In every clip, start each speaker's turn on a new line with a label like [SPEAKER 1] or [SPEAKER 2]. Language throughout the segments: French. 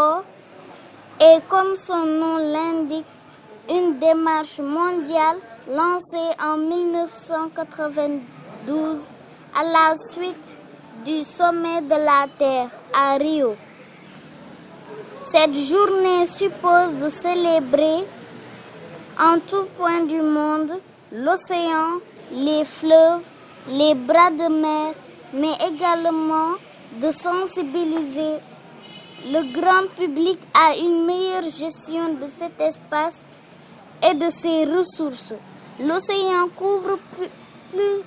[SPEAKER 1] JMO est, comme son nom l'indique, une démarche mondiale lancée en 1992 à la suite du sommet de la Terre à Rio. Cette journée suppose de célébrer en tout point du monde l'océan, les fleuves, les bras de mer, mais également de sensibiliser le grand public à une meilleure gestion de cet espace et de ses ressources. L'océan couvre plus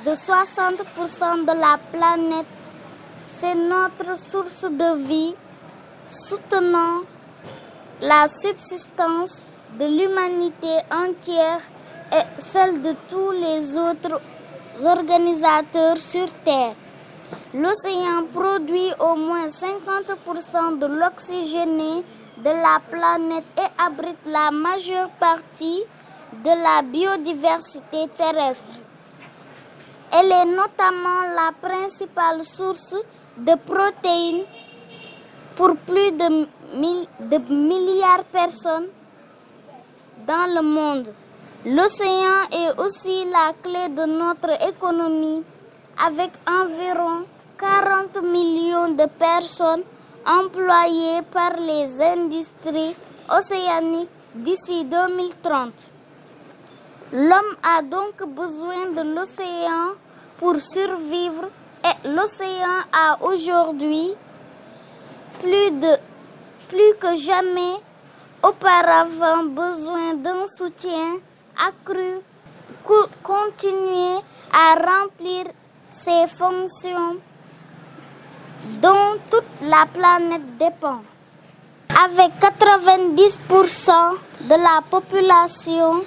[SPEAKER 1] de 60% de la planète. C'est notre source de vie, soutenant la subsistance de l'humanité entière et celle de tous les autres organisateurs sur Terre. L'océan produit au moins 50% de l'oxygène de la planète et abrite la majeure partie de la biodiversité terrestre. Elle est notamment la principale source de protéines pour plus de milliards de personnes dans le monde. L'océan est aussi la clé de notre économie, avec environ 40 millions de personnes employées par les industries océaniques d'ici 2030. L'homme a donc besoin de l'océan pour survivre et l'océan a aujourd'hui plus que jamais auparavant besoin d'un soutien accru pour continuer à remplir ses fonctions dont toute la planète dépend. Avec 90% de la population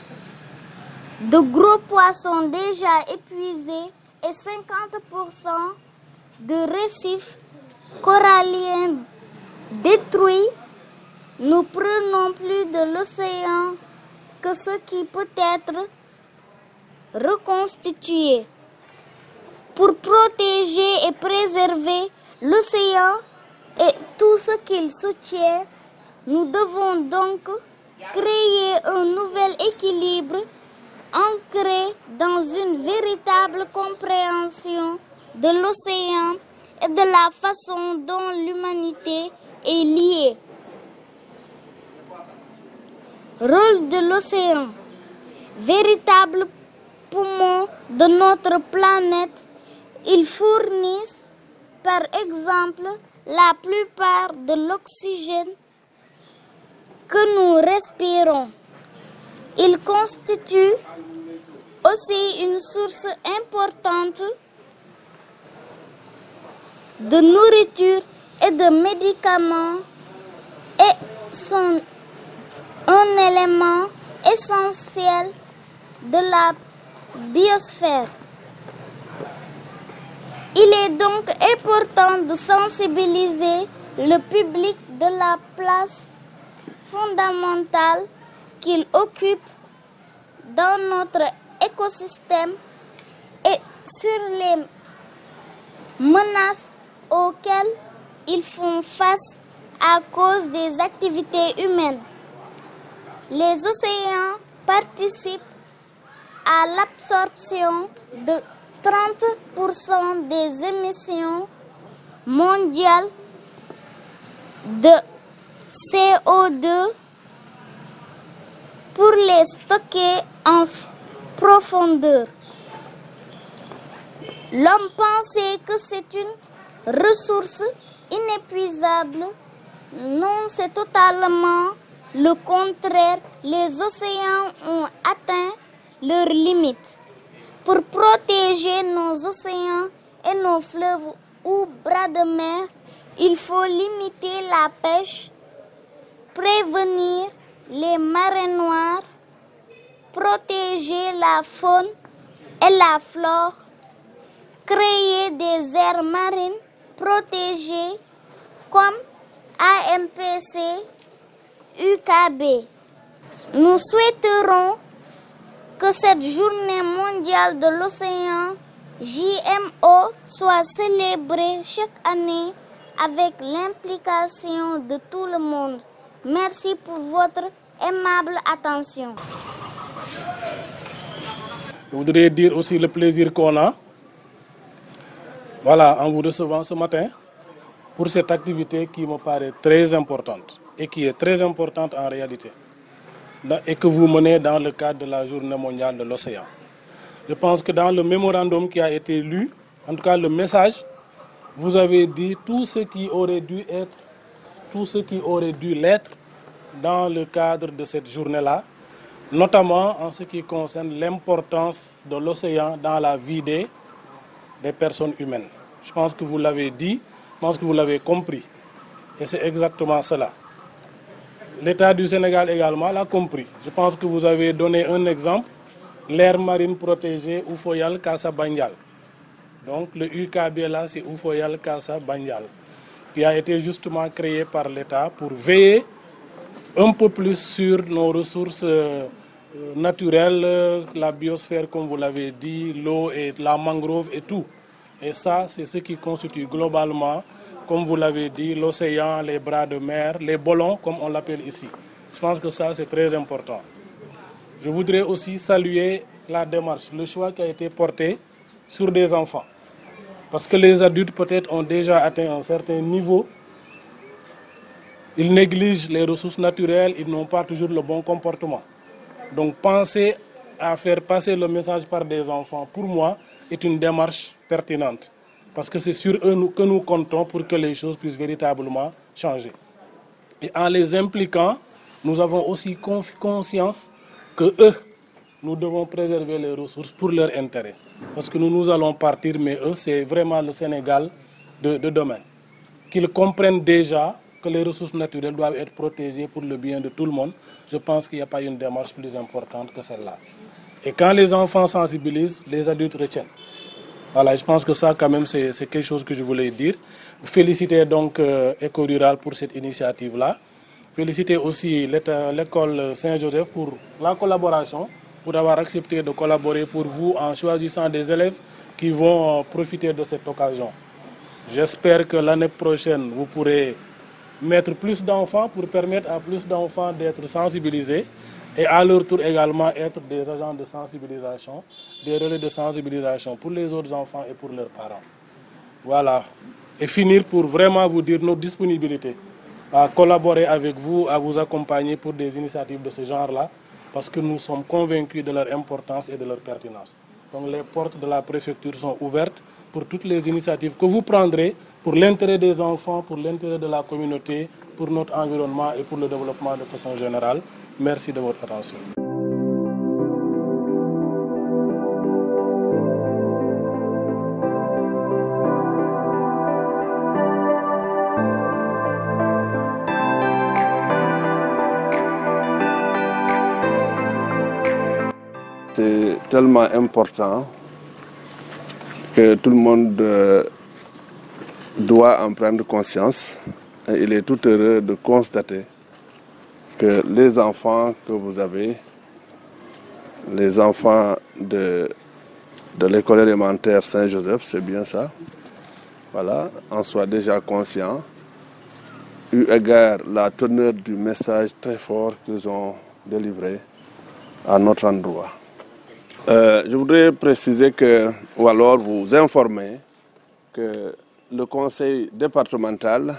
[SPEAKER 1] de gros poissons déjà épuisés et 50% de récifs coralliens détruits, nous prenons plus de l'océan que ce qui peut être reconstitué. Pour protéger et préserver l'océan et tout ce qu'il soutient, nous devons donc créer un nouvel équilibre ancré dans une véritable compréhension de l'océan et de la façon dont l'humanité est liée. Rôle de l'océan. Véritable poumon de notre planète, ils fournissent par exemple la plupart de l'oxygène que nous respirons. Ils constituent aussi une source importante de nourriture et de médicaments et sont un élément essentiel de la biosphère. Il est donc important de sensibiliser le public de la place fondamentale qu'il occupe dans notre écosystème et sur les menaces auxquelles ils font face à cause des activités humaines. Les océans participent à l'absorption de 30% des émissions mondiales de CO2 pour les stocker en profondeur. L'homme pensait que c'est une ressource inépuisable. Non, c'est totalement le contraire. Les océans ont atteint leurs limites. Pour protéger nos océans et nos fleuves ou bras de mer, il faut limiter la pêche, prévenir les marées noires, protéger la faune et la flore, créer des aires marines protégées comme AMPC, UKB. Nous souhaiterons que cette journée mondiale de l'océan, JMO, soit célébrée chaque année avec l'implication de tout le monde. Merci pour votre aimable attention.
[SPEAKER 2] Je voudrais dire aussi le plaisir qu'on a, voilà, en vous recevant ce matin pour cette activité qui me paraît très importante et qui est très importante en réalité et que vous menez dans le cadre de la Journée mondiale de l'océan. Je pense que dans le mémorandum qui a été lu, en tout cas le message, vous avez dit tout ce qui aurait dû l'être dans le cadre de cette journée-là, notamment en ce qui concerne l'importance de l'océan dans la vie des personnes humaines. Je pense que vous l'avez dit, je pense que vous l'avez compris. Et c'est exactement cela. L'État du Sénégal également l'a compris. Je pense que vous avez donné un exemple, l'aire marine protégée Oufoyal Kassa Bandial. Donc le UKB là, c'est Oufoyal Kassa Bandial, qui a été justement créé par l'État pour veiller un peu plus sur nos ressources naturelles, la biosphère comme vous l'avez dit, l'eau et la mangrove et tout. Et ça, c'est ce qui constitue globalement, comme vous l'avez dit, l'océan, les bras de mer, les bolons, comme on l'appelle ici. Je pense que ça, c'est très important. Je voudrais aussi saluer la démarche, le choix qui a été porté sur des enfants. Parce que les adultes, peut-être, ont déjà atteint un certain niveau. Ils négligent les ressources naturelles, ils n'ont pas toujours le bon comportement. Donc, penser à faire passer le message par des enfants, pour moi, est une démarche pertinente. Parce que c'est sur eux que nous comptons pour que les choses puissent véritablement changer. Et en les impliquant, nous avons aussi conscience que eux, nous devons préserver les ressources pour leur intérêt. Parce que nous allons partir, mais eux, c'est vraiment le Sénégal de demain. Qu'ils comprennent déjà que les ressources naturelles doivent être protégées pour le bien de tout le monde. Je pense qu'il n'y a pas une démarche plus importante que celle-là. Et quand les enfants sensibilisent, les adultes retiennent. Voilà, je pense que ça, quand même, c'est quelque chose que je voulais dire. Féliciter donc Eco-Rural pour cette initiative-là. Féliciter aussi l'école Saint-Joseph pour la collaboration, pour avoir accepté de collaborer pour vous en choisissant des élèves qui vont profiter de cette occasion. J'espère que l'année prochaine, vous pourrez mettre plus d'enfants pour permettre à plus d'enfants d'être sensibilisés et à leur tour également être des agents de sensibilisation, des relais de sensibilisation pour les autres enfants et pour leurs parents. Voilà. Et finir pour vraiment vous dire notre disponibilité à collaborer avec vous, à vous accompagner pour des initiatives de ce genre-là, parce que nous sommes convaincus de leur importance et de leur pertinence. Donc les portes de la préfecture sont ouvertes pour toutes les initiatives que vous prendrez pour l'intérêt des enfants, pour l'intérêt de la communauté, pour notre environnement et pour le développement de façon générale. Merci de votre attention.
[SPEAKER 3] C'est tellement important que tout le monde doit en prendre conscience. Et il est tout heureux de constater que les enfants que vous avez, les enfants de l'école élémentaire Saint-Joseph, c'est bien ça, voilà, en soient déjà conscients, eu égard la teneur du message très fort qu'ils ont délivré à notre endroit. Je voudrais préciser que, ou alors vous informer que le conseil départemental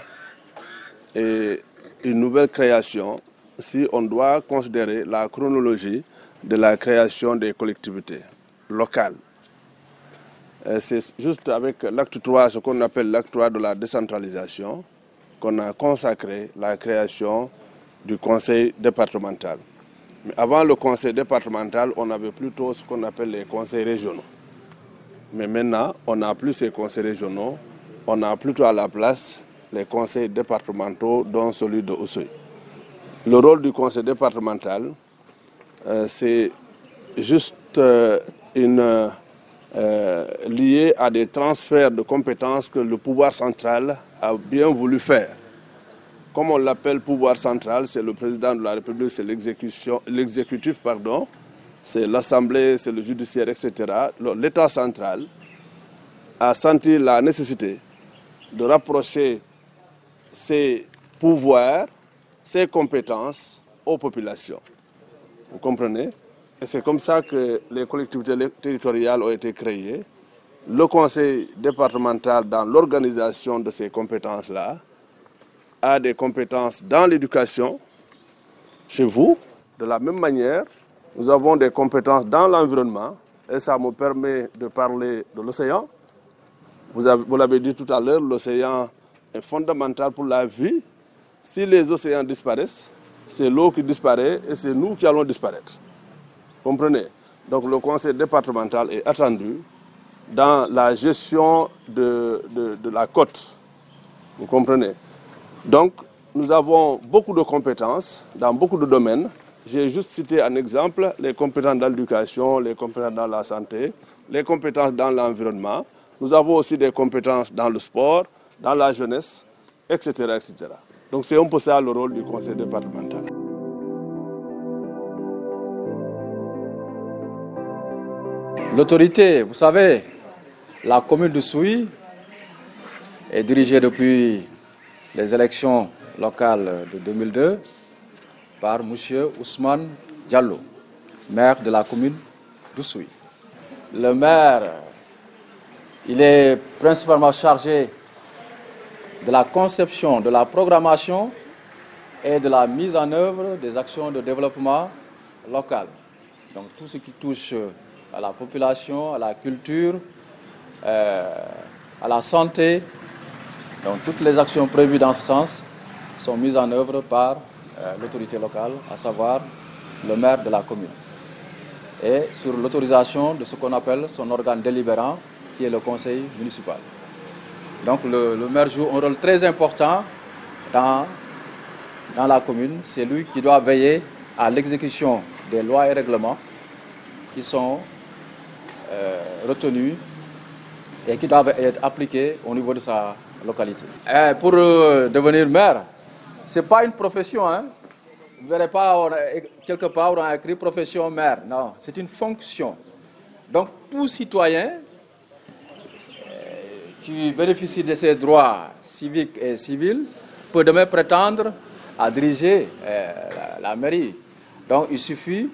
[SPEAKER 3] est une nouvelle création si on doit considérer la chronologie de la création des collectivités locales. C'est juste avec l'acte 3, ce qu'on appelle l'acte 3 de la décentralisation, qu'on a consacré la création du conseil départemental. Mais avant le conseil départemental, on avait plutôt ce qu'on appelle les conseils régionaux. Mais maintenant, on n'a plus ces conseils régionaux, on a plutôt à la place les conseils départementaux, dont celui de Oussouye. Le rôle du conseil départemental, c'est juste lié à des transferts de compétences que le pouvoir central a bien voulu faire. Comme on l'appelle pouvoir central, c'est le président de la République, c'est l'exécutif, c'est l'Assemblée, c'est le judiciaire, etc. L'État central a senti la nécessité de rapprocher ses pouvoirs, ses compétences aux populations. Vous comprenez? Et c'est comme ça que les collectivités territoriales ont été créées. Le conseil départemental, dans l'organisation de ces compétences-là, a des compétences dans l'éducation, chez vous. De la même manière, nous avons des compétences dans l'environnement, et ça me permet de parler de l'océan. Vous l'avez dit tout à l'heure, l'océan est fondamental pour la vie. Si les océans disparaissent, c'est l'eau qui disparaît et c'est nous qui allons disparaître. Comprenez? Donc le conseil départemental est attendu dans la gestion de la côte. Vous comprenez? Donc nous avons beaucoup de compétences dans beaucoup de domaines. J'ai juste cité un exemple, les compétences dans l'éducation, les compétences dans la santé, les compétences dans l'environnement. Nous avons aussi des compétences dans le sport, dans la jeunesse, etc. etc. Donc c'est un peu ça le rôle du conseil départemental.
[SPEAKER 4] L'autorité, vous savez, la commune de Souy est dirigée depuis les élections locales de 2002 par M. Ousmane Diallo, maire de la commune de Souy. Le maire, il est principalement chargé de la conception, de la programmation et de la mise en œuvre des actions de développement local. Donc tout ce qui touche à la population, à la culture, à la santé. Donc toutes les actions prévues dans ce sens sont mises en œuvre par l'autorité locale, à savoir le maire de la commune. Et sur l'autorisation de ce qu'on appelle son organe délibérant, qui est le conseil municipal. Donc le maire joue un rôle très important dans la commune. C'est lui qui doit veiller à l'exécution des lois et règlements qui sont retenus et qui doivent être appliqués au niveau de sa localité. Pour devenir maire, ce n'est pas une profession. Hein? Vous ne verrez pas quelque part on a écrit profession maire. Non, c'est une fonction. Donc tout citoyen qui bénéficie de ses droits civiques et civils peut demain prétendre à diriger la mairie. Donc il suffit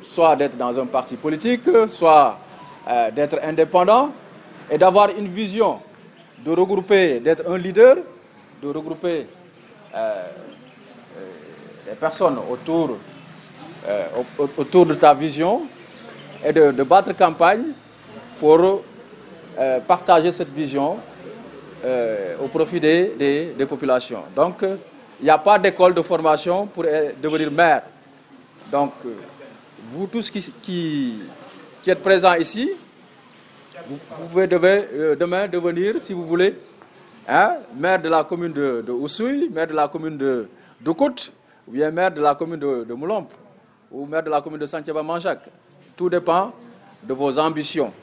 [SPEAKER 4] soit d'être dans un parti politique, soit d'être indépendant et d'avoir une vision, de regrouper, d'être un leader, de regrouper les personnes autour de ta vision et de battre campagne pour partager cette vision au profit des populations. Donc, il n'y a pas d'école de formation pour devenir maire. Donc, vous tous qui êtes présents ici, vous pouvez demain devenir, si vous voulez, maire de la commune de Oussouye, maire de la commune de Kout, ou bien maire de la commune de Moulomp, ou maire de la commune de Santhiaba-Manjac. Tout dépend de vos ambitions.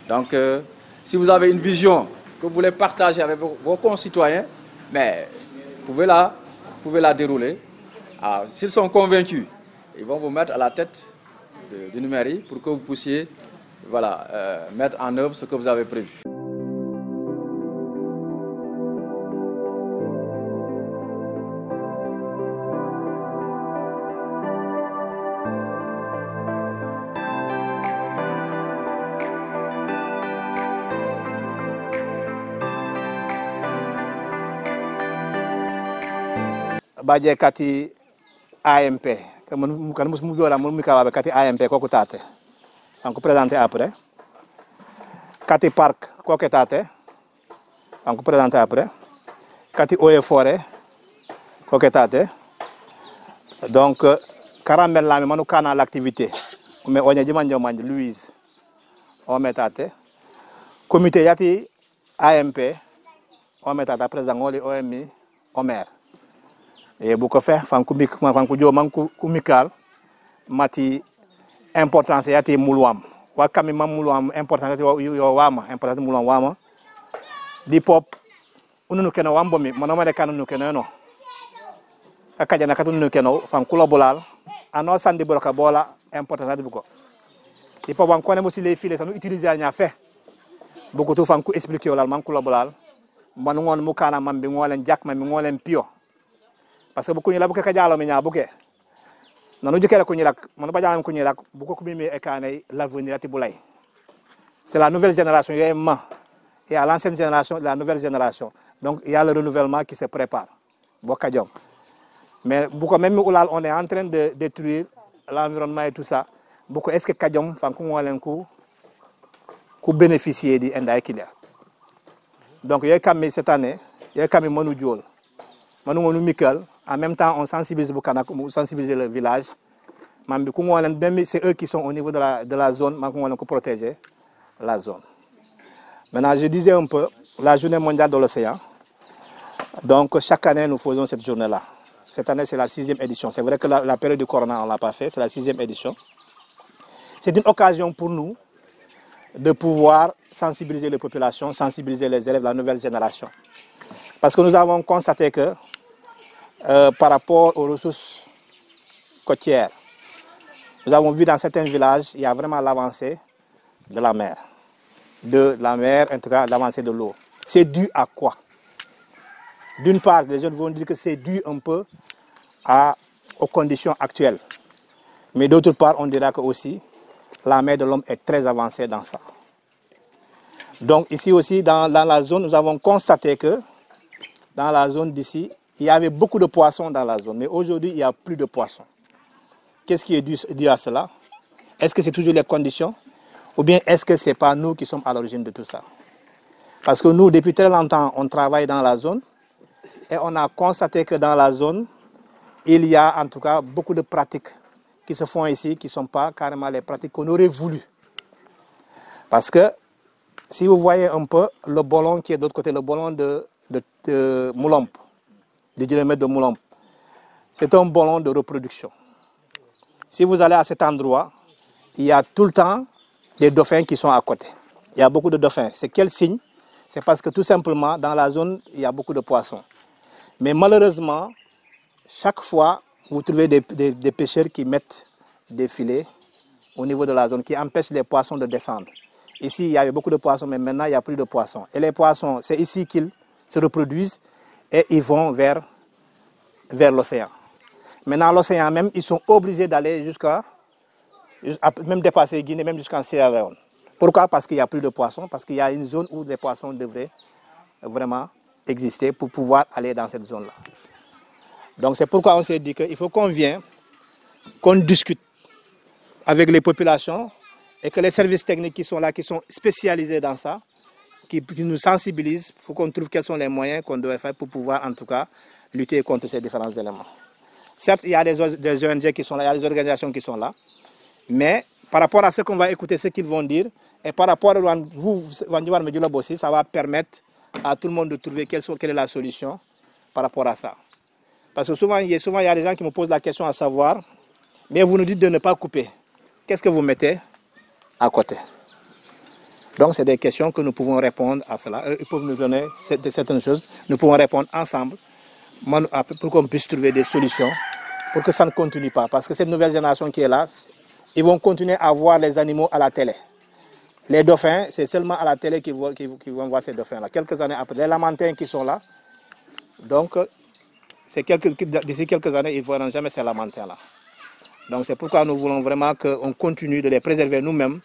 [SPEAKER 4] Donc, si vous avez une vision que vous voulez partager avec vos concitoyens, mais vous pouvez la dérouler. S'ils sont convaincus, ils vont vous mettre à la tête d'une mairie pour que vous puissiez mettre en œuvre ce que vous avez prévu.
[SPEAKER 5] Baje kati AMP kan mu biora mu mikawa kati AMP ko kutate on ko présenter après kati parc ko ketate on ko présenter après kati eaux et forêt ko ketate donc caramel la manu kana l'activité mais onya jimanjo manji Louise o metate comité yati AMP o metata président ngoli OMI Omer et beaucoup fait fanku jo manku kumikal mati importance yati mulwam wa kami mam mulwam importance yo wama importance mulwam wama di pop ununu keno wambo mi manoma de kanu keno no akaja na katunu keno fanku lobolal ano sandi boroka bola importance di buko di pop wan kone mo si les filles sanu utiliser nya fait beaucoup to fanku expliquer olal manku lobolal manu ngon mukana mambi ngolen jak mambi ngolen pio parce que bu ko ñu la bu ko ka jalo mi nya bu ke nanu jikere ko ñu rak manu ba jalam ko ñu rak bu ko mi ekané l'avenir ati bulay c'est la nouvelle génération yoy ma et à l'ancienne génération la nouvelle génération donc il y a le renouvellement qui se prépare bokadjom mais bu ko même ulal on est en train de détruire l'environnement et tout ça bu ko est-ce que kadjom fan ko ngolen ku bénéficier di enda kilia donc yoy kammi cette année yoy kammi manu diol manu ngonu mikal en même temps on sensibilise Bukana, on sensibilise le village mambi ku ngolen même c'est eux qui sont au niveau de la zone man ko ngolen ko protéger la zone. Maintenant je disais un peu la journée mondiale de l'océan. Donc chaque année nous faisons cette journée là. Cette année c'est la 6e édition. C'est vrai que la période du corona on l'a pas fait, c'est la 6e édition. C'est une occasion pour nous de pouvoir sensibiliser les populations, sensibiliser les élèves, la nouvelle génération. Parce que nous avons constaté que par rapport aux ressources côtières, nous avons vu dans certains villages, il y a vraiment l'avancée de la mer. En tout cas l'avancée de l'eau. C'est dû à quoi? D'une part, les jeunes vont dire que c'est dû un peu aux conditions actuelles. Mais d'autre part, on dira que aussi la mer de l'homme est très avancée dans ça. Donc ici aussi, dans la zone, nous avons constaté que dans la zone d'ici, il y avait beaucoup de poissons dans la zone. Mais aujourd'hui, il n'y a plus de poissons. Qu'est-ce qui est dû à cela? Est-ce que c'est toujours les conditions? Ou bien est-ce que ce n'est pas nous qui sommes à l'origine de tout ça? Parce que nous, depuis très longtemps, on travaille dans la zone. Et on a constaté que dans la zone, il y a en tout cas beaucoup de pratiques qui se font ici, qui ne sont pas carrément les pratiques qu'on aurait voulu. Parce que si vous voyez un peu le bolon qui est de l'autre côté, le bolon de Moulomp, du kilomètre de Moulomp, c'est un bolon de reproduction. Si vous allez à cet endroit, il y a tout le temps des dauphins qui sont à côté. Il y a beaucoup de dauphins. C'est quel signe? C'est parce que tout simplement, dans la zone, il y a beaucoup de poissons. Mais malheureusement, chaque fois, vous trouvez des pêcheurs qui mettent des filets au niveau de la zone, qui empêchent les poissons de descendre. Ici, il y avait beaucoup de poissons, mais maintenant, il n'y a plus de poissons. Et les poissons, c'est ici qu'ils se reproduisent et ils vont vers l'océan. Maintenant, l'océan même, ils sont obligés d'aller même dépasser Guinée, même jusqu'en Sierra Leone. Pourquoi? Parce qu'il n'y a plus de poissons, parce qu'il y a une zone où les poissons devraient vraiment exister pour pouvoir aller dans cette zone-là. Donc c'est pourquoi on s'est dit qu'il faut qu'on vienne, qu'on discute avec les populations et que les services techniques qui sont là, qui sont spécialisés dans ça, qui nous sensibilisent pour qu'on trouve quels sont les moyens qu'on doit faire pour pouvoir en tout cas lutter contre ces différents éléments. Certes, il y a des ONG qui sont là, il y a des organisations qui sont là, mais par rapport à ce qu'on va écouter, ce qu'ils vont dire, et par rapport à vous, aussi, ça va permettre à tout le monde de trouver quelle est la solution par rapport à ça. Parce que souvent, il y a des gens qui me posent la question à savoir, mais vous nous dites de ne pas couper. Qu'est-ce que vous mettez à côté? Donc, c'est des questions que nous pouvons répondre à cela. Ils peuvent nous donner certaines choses. Nous pouvons répondre ensemble pour qu'on puisse trouver des solutions pour que ça ne continue pas. Parce que cette nouvelle génération qui est là, ils vont continuer à voir les animaux à la télé. Les dauphins, c'est seulement à la télé qu'ils vont voir ces dauphins-là. Quelques années après, les lamantins qui sont là, donc d'ici quelques années, ils ne verront jamais ces lamantins-là. Donc c'est pourquoi nous voulons vraiment qu'on continue de les préserver nous-mêmes.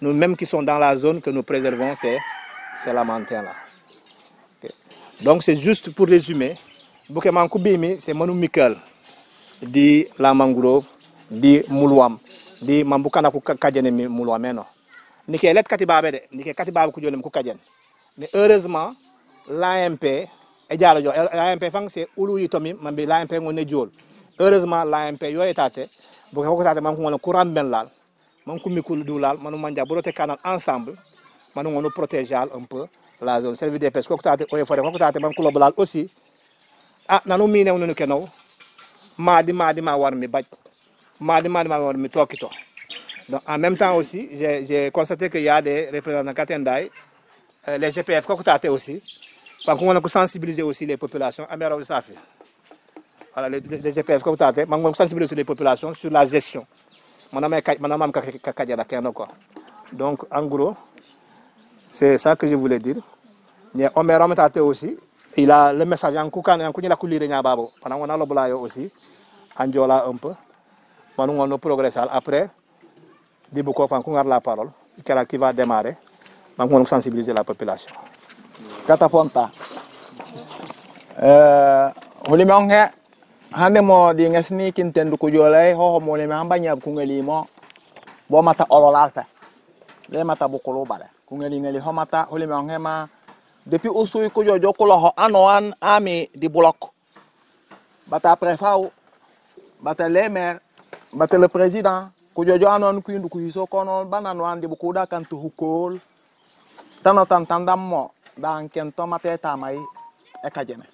[SPEAKER 5] Nous-mêmes qui sont dans la zone, que nous préservons ces lamantins-là. Okay. Donc c'est juste pour résumer. Boukeman Koubimi, c'est Manu Mikel, dit la mangrove, dit Moulouam, dit Mambukana Kajene Moulouameno. Nike let Katibabe, Nike Katibabe Kujolem Kukajen. Mais heureusement, l'AMP, l'AMP c'est Oulu Yitomi, mais l'AMP on est Jol. Heureusement, l'AMP yo etate, Boukeman Mamkou Kouram Benlal, Mamkou Mikul Doulal, Manu Manja Borote Canal ensemble, Manu on protège un peu la zone. Service des pêches, Koktate, Oyefore, Koktate, Mamkou Blal aussi. Ah, nanou mine on ne kenno, madi ma war mi baj, madi ma war mi tokito. Donc en même temps aussi, j'ai constaté qu'il y a des représentants Katendai, les GPF Koktate aussi, parce qu'on a sensibilisé aussi les populations. Voilà, les GPF Koktate, on a sensibilisé les populations sur la gestion. Donc en gros, c'est ça que je voulais dire. mais Omer Ometate aussi, il a le message en Koukan et en Kounia Koulire Nyababo. Pendant qu'on a le Bolayo aussi, en Diola un peu. Pendant qu'on a progressé. Après, dit beaucoup en Kounar la parole, qui va démarrer. On va sensibiliser la population.
[SPEAKER 4] Kataponta. Holimanghe, hande mo di ngasni kintendu kujolai, ho mo le mamba nyab kungeli mo, bo mata ololalpe. Le mata bukolo bale. Kungeli ngeli ho mata holimanghe ma. Depuis usui kujojo kolo anoan ami di bloc. Bata prefau, bata le maire, bata le président, kujojo anon kuindu kuhiso kono bananoan di bukuda kantu hukol. Tano tantandam mo dan kento mate tamai ekajene.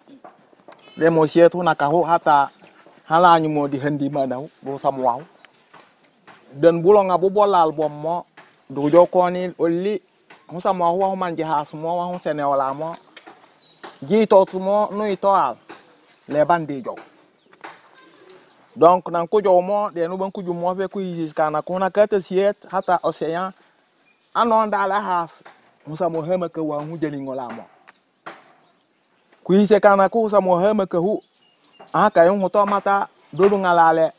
[SPEAKER 4] Le mosiet huna kahu hata halanyu mo di hendi manau bo samuau. Dan bulong abu bolal bom mo dojo koni oli Musa mau wa man jaha semua wa sene wala mo ji to mo no itoal le bandi jo donc nan ko jo mo de no ban ku ju mo fe ku yis kana ko na kata siet hata océan anon dala has musa mo hema ke wa hu jeli ngola mo ku yise kana ko sa mo hema ke hu aka yon to mata do do ngalale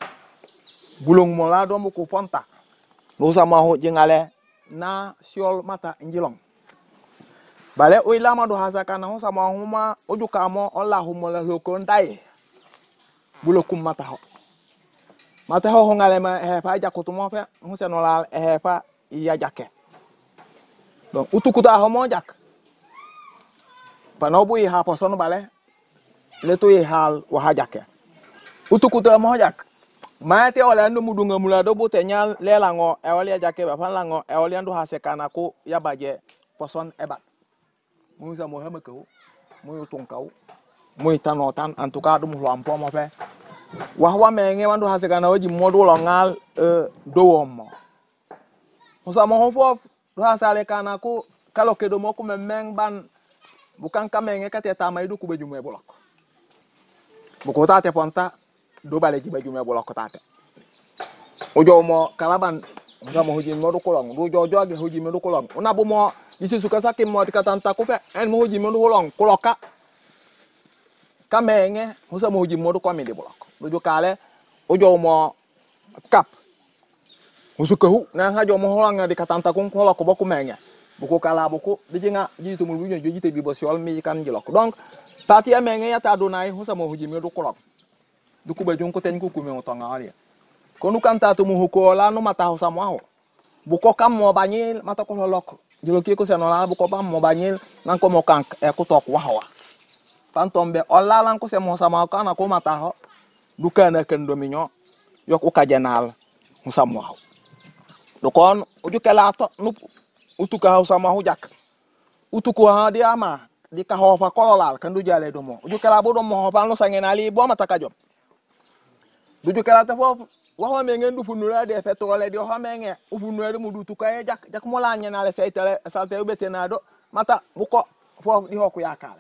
[SPEAKER 4] bulong mo la do mo ku ponta no sa mo ho jingale na siol mata njilong bale o ilama do hasaka na hosa ma huma ojuka mo Allahu mo la lokon dai bulokum mata ho ngale ma he fa jakutu mo fe hosa no la he fa iya jake donc utukuta ho mo jak panobu i ha poson bale le to i hal wa ha jake utukuta mo jak Mate wala ndo mudunga mulado bote nyal lelango e wali jake ba fanlango e wali ndo hasekana ko yabaje poson eba musa mo hama ko mo tonkau mo tanotan en tout cas dum lo ampo mo fe wa menge wando hasekana waji modu lo ngal do mo musa mo fo do hasale kana ko kalo kedo mo ko meng ban bukan kamenge kateta mai du ku bejume bolok buko tate ponta do bale ji baju me bolok tate ojo mo kalaban ngamo hojin mo do kolong do jojo age hojin me do kolong una bu mo isi suka sakim mo dikatanta ku fe en mo hojin me do kolong koloka kamenge musa mo hojin mo do komi di bolok do jo kale ojo mo kap musuka hu na ha jo mo holanga dikatanta ku kolok ko boku menge buko kala buko dijinga jitu mo bunyo jojite bi bosiol mi kan jilok donc tati amenge ya ta donai musa mo hojin me do kolong duku bajung ko ten ku kume otonga ali konu kanta tu muhuko la no mata ho samwa buko kam mo banyil mata ko lolok jolo ki ko senola buko bam mo banyil nan ko mo kank e ku tok wahawa pantombe olla lan ko se mo sama kana ko mata ho dukana ken dominyo yok ukajanal ho samwa do kon uju kala to nu utuka ho sama ho jak utuku ha dia ma di ka ho fa kololal kan du jale do mo uju kala bo do mo fa no sangenali bo mata ka jom duju kala ta fofu wa me ngen du funura de petrole di ho menge u funura mu du tukaye jak mo la nyana le saytale salte ubetenado mata buko fofu di ho ku yakale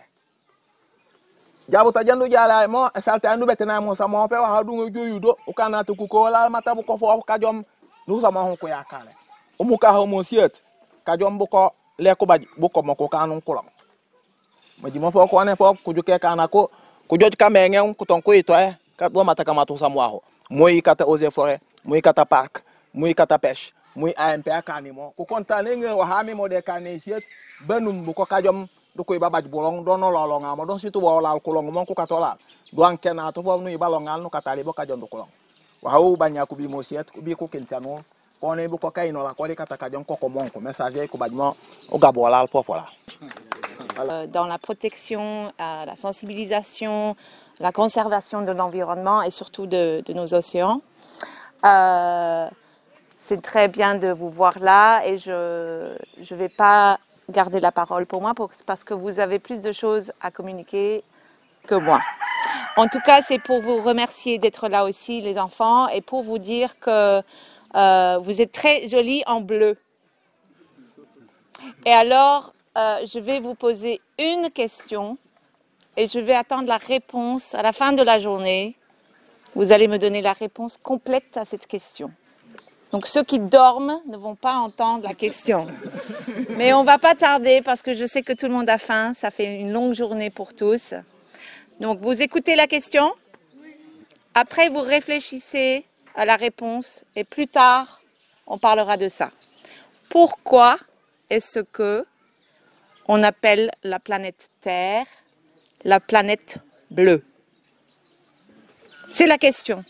[SPEAKER 4] jabu ta jandu jala mo salte andu betena mo sama pe wa du ngoju do ukana to ku ko la mata buko fofu ka jom du sama ho ku yakale umuka ho mo siet ka jom buko le ko baj buko mo ko kanun kulong maji mo fo ko ne fo ku juke kana ko ku joj ka menge ku ton ko ito kat bo mata kamatu samwaho moy kata eaux et forêt moy kata parc moy kata pêche moy AMP akani mo ku kontane nge wa hami mo de kane siet banum bu ko kajom du koy babaj bolong dono lolonga mo don situ wala kulong mo ku katola doan kena to fo nuy balongal no katali bo kajom du kulong wa hawu banya ku bi mo siet ku bi ku kentano kone bu ko kayno la ko li kata kajom ko mon ko message ko bajmo o gabolal popola.
[SPEAKER 6] Dans la protection, la sensibilisation, la conservation de l'environnement et surtout de nos océans. C'est très bien de vous voir là et je ne vais pas garder la parole pour moi parce que vous avez plus de choses à communiquer que moi. En tout cas, c'est pour vous remercier d'être là aussi, les enfants, et pour vous dire que vous êtes très jolis en bleu. Et alors, je vais vous poser une question et je vais attendre la réponse à la fin de la journée. Vous allez me donner la réponse complète à cette question. Donc ceux qui dorment ne vont pas entendre la question. Mais on ne va pas tarder parce que je sais que tout le monde a faim. Ça fait une longue journée pour tous. Donc vous écoutez la question. Après, vous réfléchissez à la réponse. Et plus tard, on parlera de ça. Pourquoi est-ce que on appelle la planète Terre la planète bleue? C'est la question.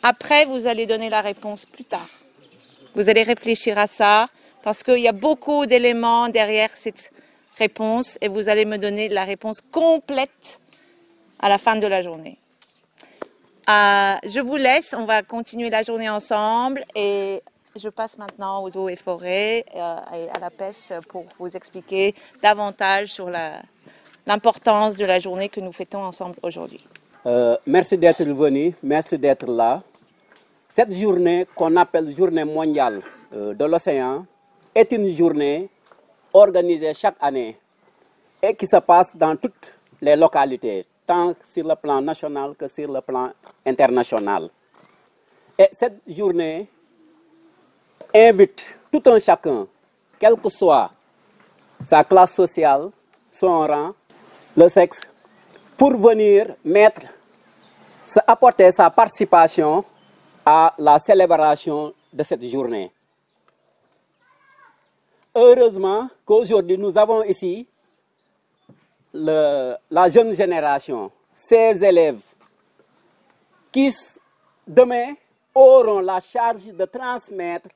[SPEAKER 6] Après, vous allez donner la réponse plus tard. Vous allez réfléchir à ça parce qu'il y a beaucoup d'éléments derrière cette réponse et vous allez me donner la réponse complète à la fin de la journée. Je vous laisse, on va continuer la journée ensemble et je passe maintenant aux eaux et forêts et à la pêche pour vous expliquer davantage sur l'importance de la journée que nous fêtons ensemble aujourd'hui.
[SPEAKER 7] Merci d'être venu, merci d'être là. Cette journée qu'on appelle Journée mondiale de l'océan est une journée organisée chaque année et qui se passe dans toutes les localités, tant sur le plan national que sur le plan international. Et cette journée invite tout un chacun, quelle que soit sa classe sociale, son rang, le sexe, pour venir apporter sa participation à la célébration de cette journée. Heureusement qu'aujourd'hui nous avons ici la jeune génération, ces élèves qui demain auront la charge de transmettre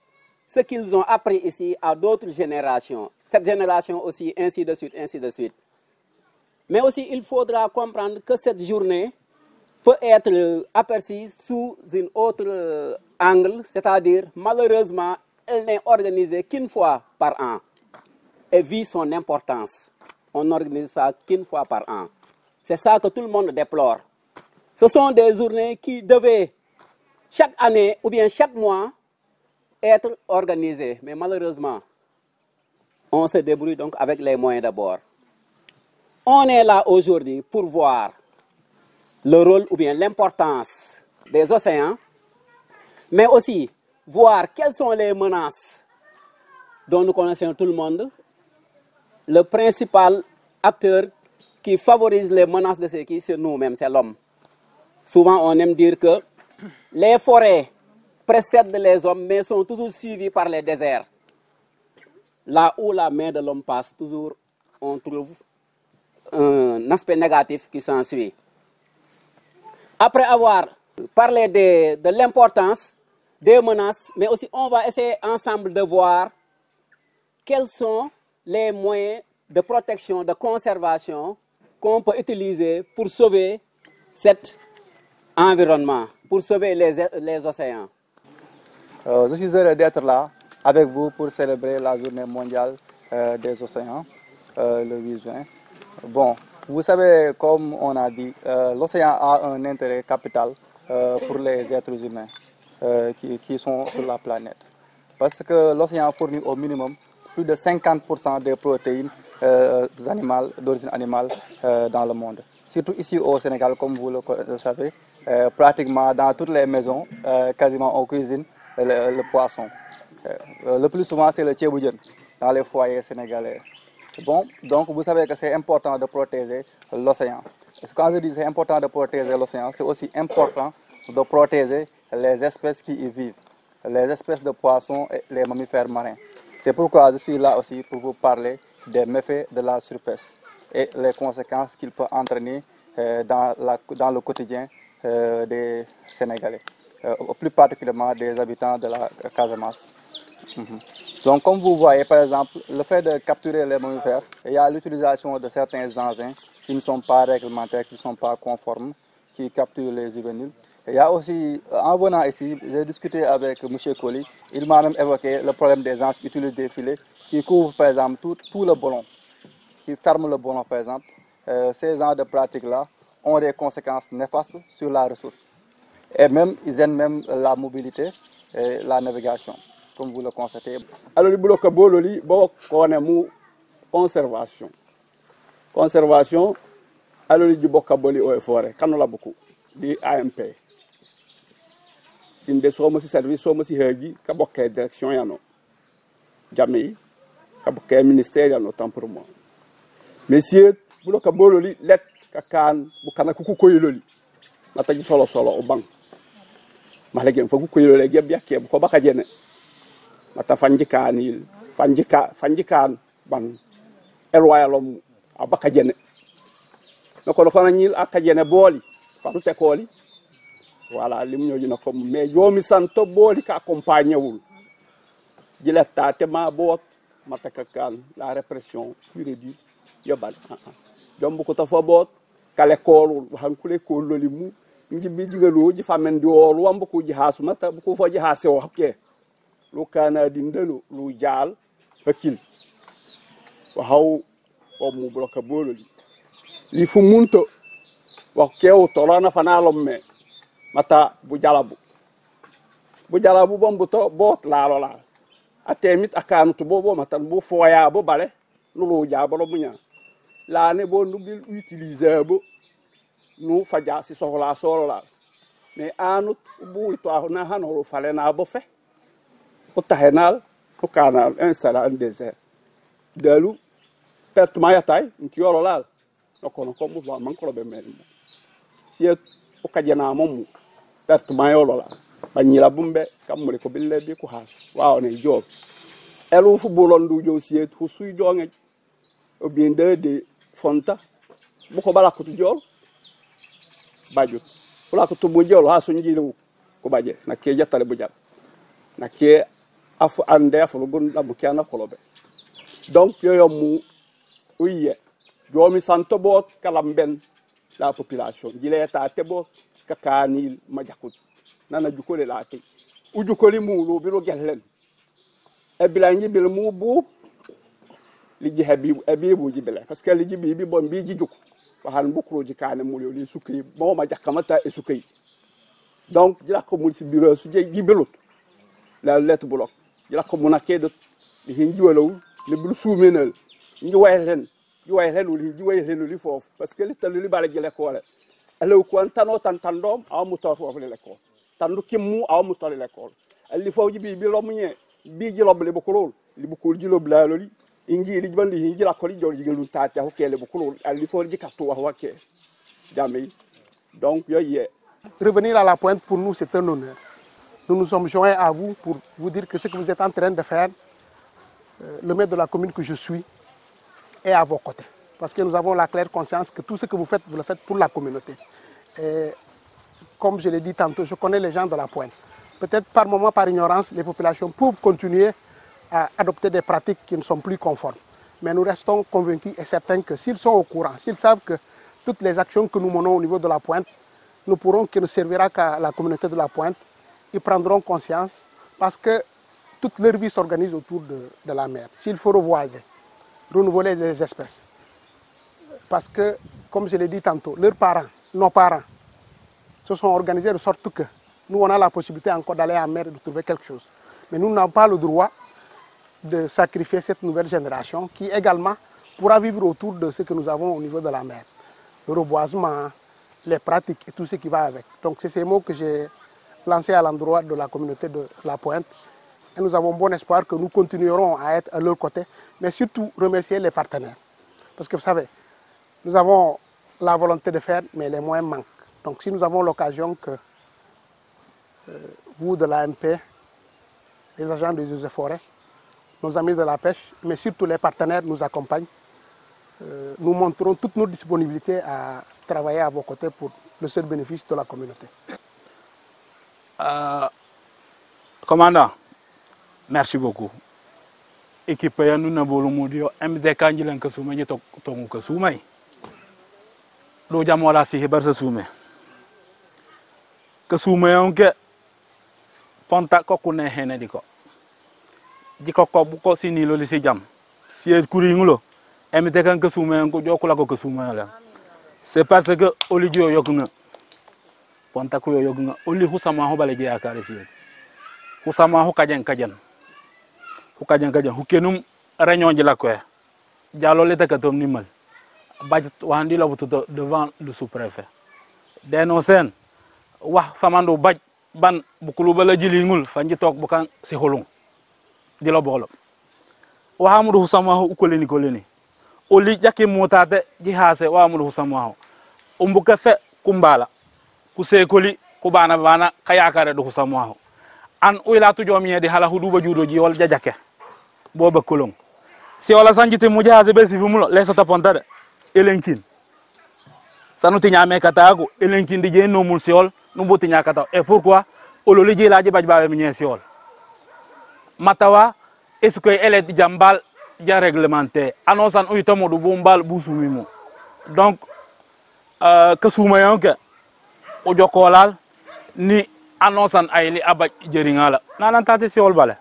[SPEAKER 7] ce qu'ils ont appris ici à d'autres générations. Cette génération aussi, ainsi de suite, ainsi de suite. Mais aussi, il faudra comprendre que cette journée peut être aperçue sous un autre angle, c'est-à-dire, malheureusement, elle n'est organisée qu'une fois par an. Et vu son importance, on n'organise ça qu'une fois par an. C'est ça que tout le monde déplore. Ce sont des journées qui devaient, chaque année ou bien chaque mois, être organisées. Mais malheureusement, on se débrouille donc avec les moyens d'abord. On est là aujourd'hui pour voir le rôle ou bien l'importance des océans, mais aussi voir quelles sont les menaces dont nous connaissons tout le monde. Le principal acteur qui favorise les menaces de ces qui, c'est nous-mêmes, c'est l'homme. Souvent, on aime dire que les forêts précèdent les hommes, mais sont toujours suivies par les déserts. Là où la main de l'homme passe, toujours on trouve un aspect négatif qui s'ensuit. Après avoir parlé de l'importance des menaces, mais aussi on va essayer ensemble de voir quels sont les moyens de protection, de conservation qu'on peut utiliser pour sauver cet environnement, pour sauver les océans.
[SPEAKER 8] Je suis heureux d'être là avec vous pour célébrer la journée mondiale des océans, le 8 juin. Bon, vous savez, comme on a dit, l'océan a un intérêt capital pour les êtres humains qui sont sur la planète. Parce que l'océan fournit au minimum plus de 50% des protéines d'origine animale dans le monde. Surtout ici au Sénégal, comme vous le savez, pratiquement dans toutes les maisons, quasiment on cuisine le poisson. Le plus souvent, c'est le thieboudian dans les foyers sénégalais. Bon, donc vous savez que c'est important de protéger l'océan. Quand je dis c'est important de protéger l'océan, c'est aussi important de protéger les espèces qui y vivent, les espèces de poissons et les mammifères marins. C'est pourquoi je suis là aussi pour vous parler des méfaits de la surpêche et les conséquences qu'il peut entraîner dans le quotidien des Sénégalais, plus particulièrement des habitants de la Casamance. Donc comme vous voyez par exemple, le fait de capturer les mammifères, il y a l'utilisation de certains engins qui ne sont pas réglementaires, qui ne sont pas conformes, qui capturent les juvéniles. Il y a aussi, en venant ici, j'ai discuté avec M. Colli, il m'a même évoqué le problème des gens qui utilisent des filets, qui couvrent par exemple tout le ballon, qui ferment le ballon par exemple. Ces genres de pratiques-là ont des conséquences néfastes sur la ressource. Et même, ils gênent même la mobilité et la navigation, comme vous le constatez.
[SPEAKER 9] Alors, le bloc bololi, on a conservation. Conservation, alors le bloc bololi au forêt, quand on l'a beaucoup, dit AMP. sinde somo si service somo si hegi ka bokke direction yano jami ka bokke ministère yano tant pour moi messieurs bulo ka bololi let ka kan bu kana ku koyololi mata ji solo o bang malegen fa ku koyololi geb yakke ko baka jene mata fanji kan ban elwayalom abaka jene noko ko na nyil akajene boli fa du tekoli voilà lim ñoji na comme mais jomi santo boli ka accompagner wul jiletta tema bot mataka kan la répression pure et dure yobal jombu ko ta fo bot kale kolul hankule ko loli mu ngi bi jigalo ji famen di wol wambu ko ji hasu mata bu ko fo ji hase o hakke lu kana di ndelo lu jaal hakil wa haw o mu bloka bololi li fu munto wa kew tolana fanalom me mata bu jalabu bombu to bot la lola atemit akanu to bobo matan bu foya bo bale nulu jabalo munya la ne bo nubil utilisable nu faja si sohla solola mais anu bu to na hano fale na bo fe o tahenal o canal installa un désert dalu perte mayatay ntiolo lal nokono ko bu man ko be mel si o kajena momu perte mayolo la banyila bumbe kamule ko bille bi ko has waaw ne job elu fu bolon du jo siet hu suy jonge o bien de fonta bu ko bala ko tu jol baju fula ko to bo jol ha so njilu ko baje nakke jattale bu jal nakke afu ande afu gun la bu kana kolobe donc yoyo mu uye jomi santo bot kalamben la population jile ta tebo kakanil majakut nana jukole la te ujukoli mu lo biro gellen e bilanji bil mu bu li jihabi abibu jibele parce que li jibi bi bon bi jijuk wa han bukro jikane mu lo li sukay bo ma jakamata e sukay donc jila ko mu ci biro su jibelut la lettre bloc jila ko mu nakedo li hinji walaw le bul soumenal ngi waylen li fofu parce que li talu li bala jele ko la alaw ko antano tantandom aw mu tor fofu le ko tandu kimmu aw mu tor le ko ali fofu bi lo mu ñe bi ji lob le bu ko li bu ko ji lob la loli ingi li bandi hinji la ko li jor jigelu taate ho kele bu ko ali fofu ji kattu wax wake jamé donc yoyé
[SPEAKER 10] revenir à la pointe pour nous c'est un honneur. Nous nous sommes joints à vous pour vous dire que ce que vous êtes en train de faire, le maire de la commune que je suis est à vos côtés. Parce que nous avons la claire conscience que tout ce que vous le faites pour la communauté. Et comme je l'ai dit tantôt, je connais les gens de la pointe. Peut-être par moment, par ignorance, les populations peuvent continuer à adopter des pratiques qui ne sont plus conformes. Mais nous restons convaincus et certains que s'ils sont au courant, s'ils savent que toutes les actions que nous menons au niveau de la pointe ne pourront que ne servir qu'à la communauté de la pointe, ils prendront conscience parce que toute leur vie s'organise autour de la mer. S'il faut revoiser, renouveler les espèces, parce que, comme je l'ai dit tantôt, leurs parents, nos parents, se sont organisés de sorte que nous, on a la possibilité encore d'aller en mer et de trouver quelque chose. Mais nous n'avons pas le droit de sacrifier cette nouvelle génération qui également pourra vivre autour de ce que nous avons au niveau de la mer. Le reboisement, les pratiques et tout ce qui va avec. Donc c'est ces mots que j'ai lancés à l'endroit de la communauté de la Pointe. Et nous avons bon espoir que nous continuerons à être à leur côté, mais surtout remercier les partenaires. Parce que vous savez, nous avons la volonté de faire, mais les moyens manquent. Donc si nous avons l'occasion que vous de l'AMP, les agents des eaux et forêts, nos amis de la pêche, mais surtout les partenaires nous accompagnent, nous montrons toute notre disponibilité à travailler à vos côtés pour le seul bénéfice de la communauté.
[SPEAKER 11] Commandant, merci beaucoup. Équipe nous n'avons pas MDK njilen ka suma ni tongu ka sumay do jamola si hebar sa sume ka sumay onke ponta ko kune hene diko jiko ko bu ko sini lo li si jam si kuri ngulo MDK ka sumay ko jokula ko ka sumay la c'est parce que olidio yogna ponta ko yogna oli husama ho bale je akare si husama ho kajen hukenum réunion de la cour. Diallo l'état que tom nimal. Badj wandi la devant le sous-préfet. Dénoncer wa famando badj ban bukulu bala jilingul fanji tok bukan si holung di lo bolo wa amudu husama ukoleni oli jake motate ji hase wa amudu husama umbuka fe kumbala kusekoli kubana kayakare do husama an uyla tu jomiye di hala huduba judo ji wal jajake boba kolong si wala sanjite mujaze be si fumulo lesa tapontade elenkin sanuti nyame katago elenkin di je no mul siol no boti nyakata et pourquoi ololi je laji bajbabe mi siol matawa est-ce que elle est jambal ja réglementaire annonçan uytomo du bombal busumimo donc que suma yonke o jokolal ni annonçan ayli abaj jeringala nanan tati siol bale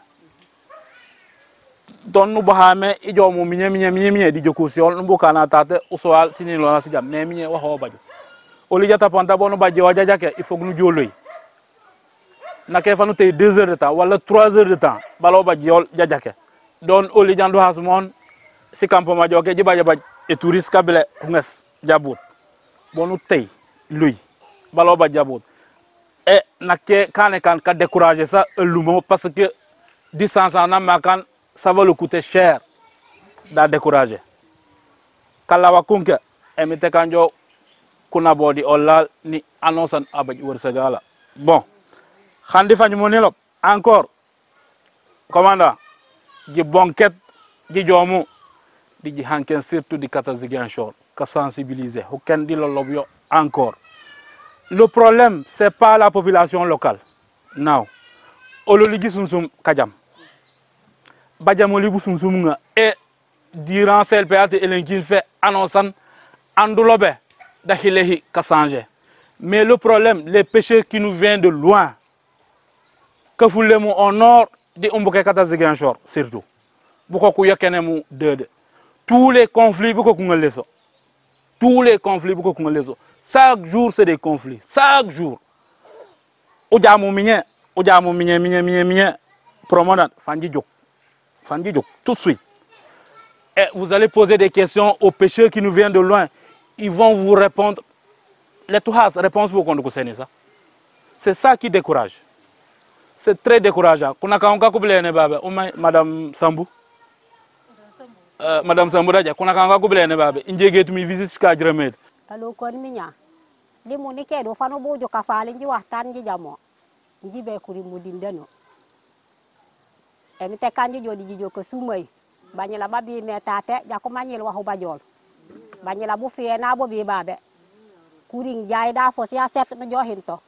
[SPEAKER 11] don nu bahame ijomu minye di joko siol nu bokana tate usoal sini lona sijam ne minye wa ho baju oli jata ponta bonu bajje wajajake il faut que nu joloy na ke fanu tay 2 heures de temps wala 3 heures de temps balo bajjol jajake don oli jandu hasmon si campo ma joke jibaja baj e touriste kabile hungas jabut bonu tay luy balo baj jabut e nakke kan ka décourager ça lumo parce que distance en amakan ça va le coûter cher da décourager kala wakunke emite kanjo kuna bodi olal ni annonçan abaj worsegala bon khandi fany monelop encore commandant ji bonket ji jomu di ji hanken surtout di Kataziganchor ka sensibiliser hoken di lolobyo encore le problème c'est pas la population locale non ololi ji sunsum kajam bajamoli bu sunsum nga et durant CLPA te elenkin fait annonçan andulobe da hilehi ka changer mais le problème les pêcheurs qui nous viennent de loin que foulemo au nord di umbuke Kataziganchor surtout buko ku yakenemu dede tous les conflits buko ku ngaleso tous les conflits buko ku ngaleso chaque jour c'est des conflits chaque jour ojamu minye promodan fanji jok tout de suite et vous allez poser des questions aux pêcheurs qui nous viennent de loin ils vont vous répondre les touhas réponse beaucoup de ça c'est ça qui décourage. C'est très décourageant. Kuna kaonka kubilene baba, madame Sambu. Madame Sambu daja, kuna kaonka kubilene baba. Injege tumi visit shika jremed.
[SPEAKER 12] Alo kon minya. Limu ni kedo fano bojo kafale nji wahtan nji jamo. Nji be kuri mudindeno. Emite kanji jodi jijo ke sumay. Banyela babi metate jako manyel wahu bajol. Banyela bu fiena bo bi babe. Kuring jay da fo sia set no johinto.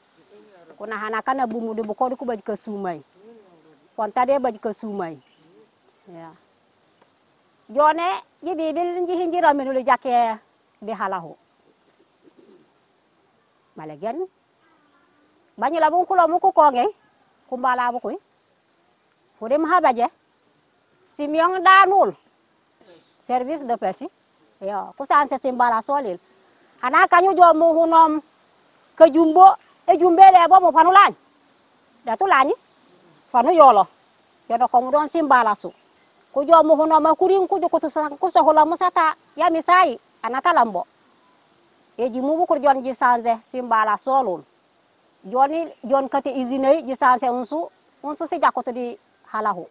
[SPEAKER 12] Kuna hana kana bumu de boko ku baj ke sumay ponta de baj ke sumay ya jone jibi bil nji hinjira menu le jakke bi halahu malegen bañu la bu ko lo mu ko nge ku mbala bu koy ko dem ha baje simion danul service de pêche ya ku sanse simbala solil hana kanyu jomu hunom ke jumbo e jumbele bo mo fanu lañ da tu lañ fanu yolo yodo ko mu don simbala su ku jomu hono ma kurin ku jokutu ku so hola musata ya misai anata lambo e ji mu bu ko jon ji sanze simbala solul joni jon kate izine ji sanze unsu si jakoto di halahu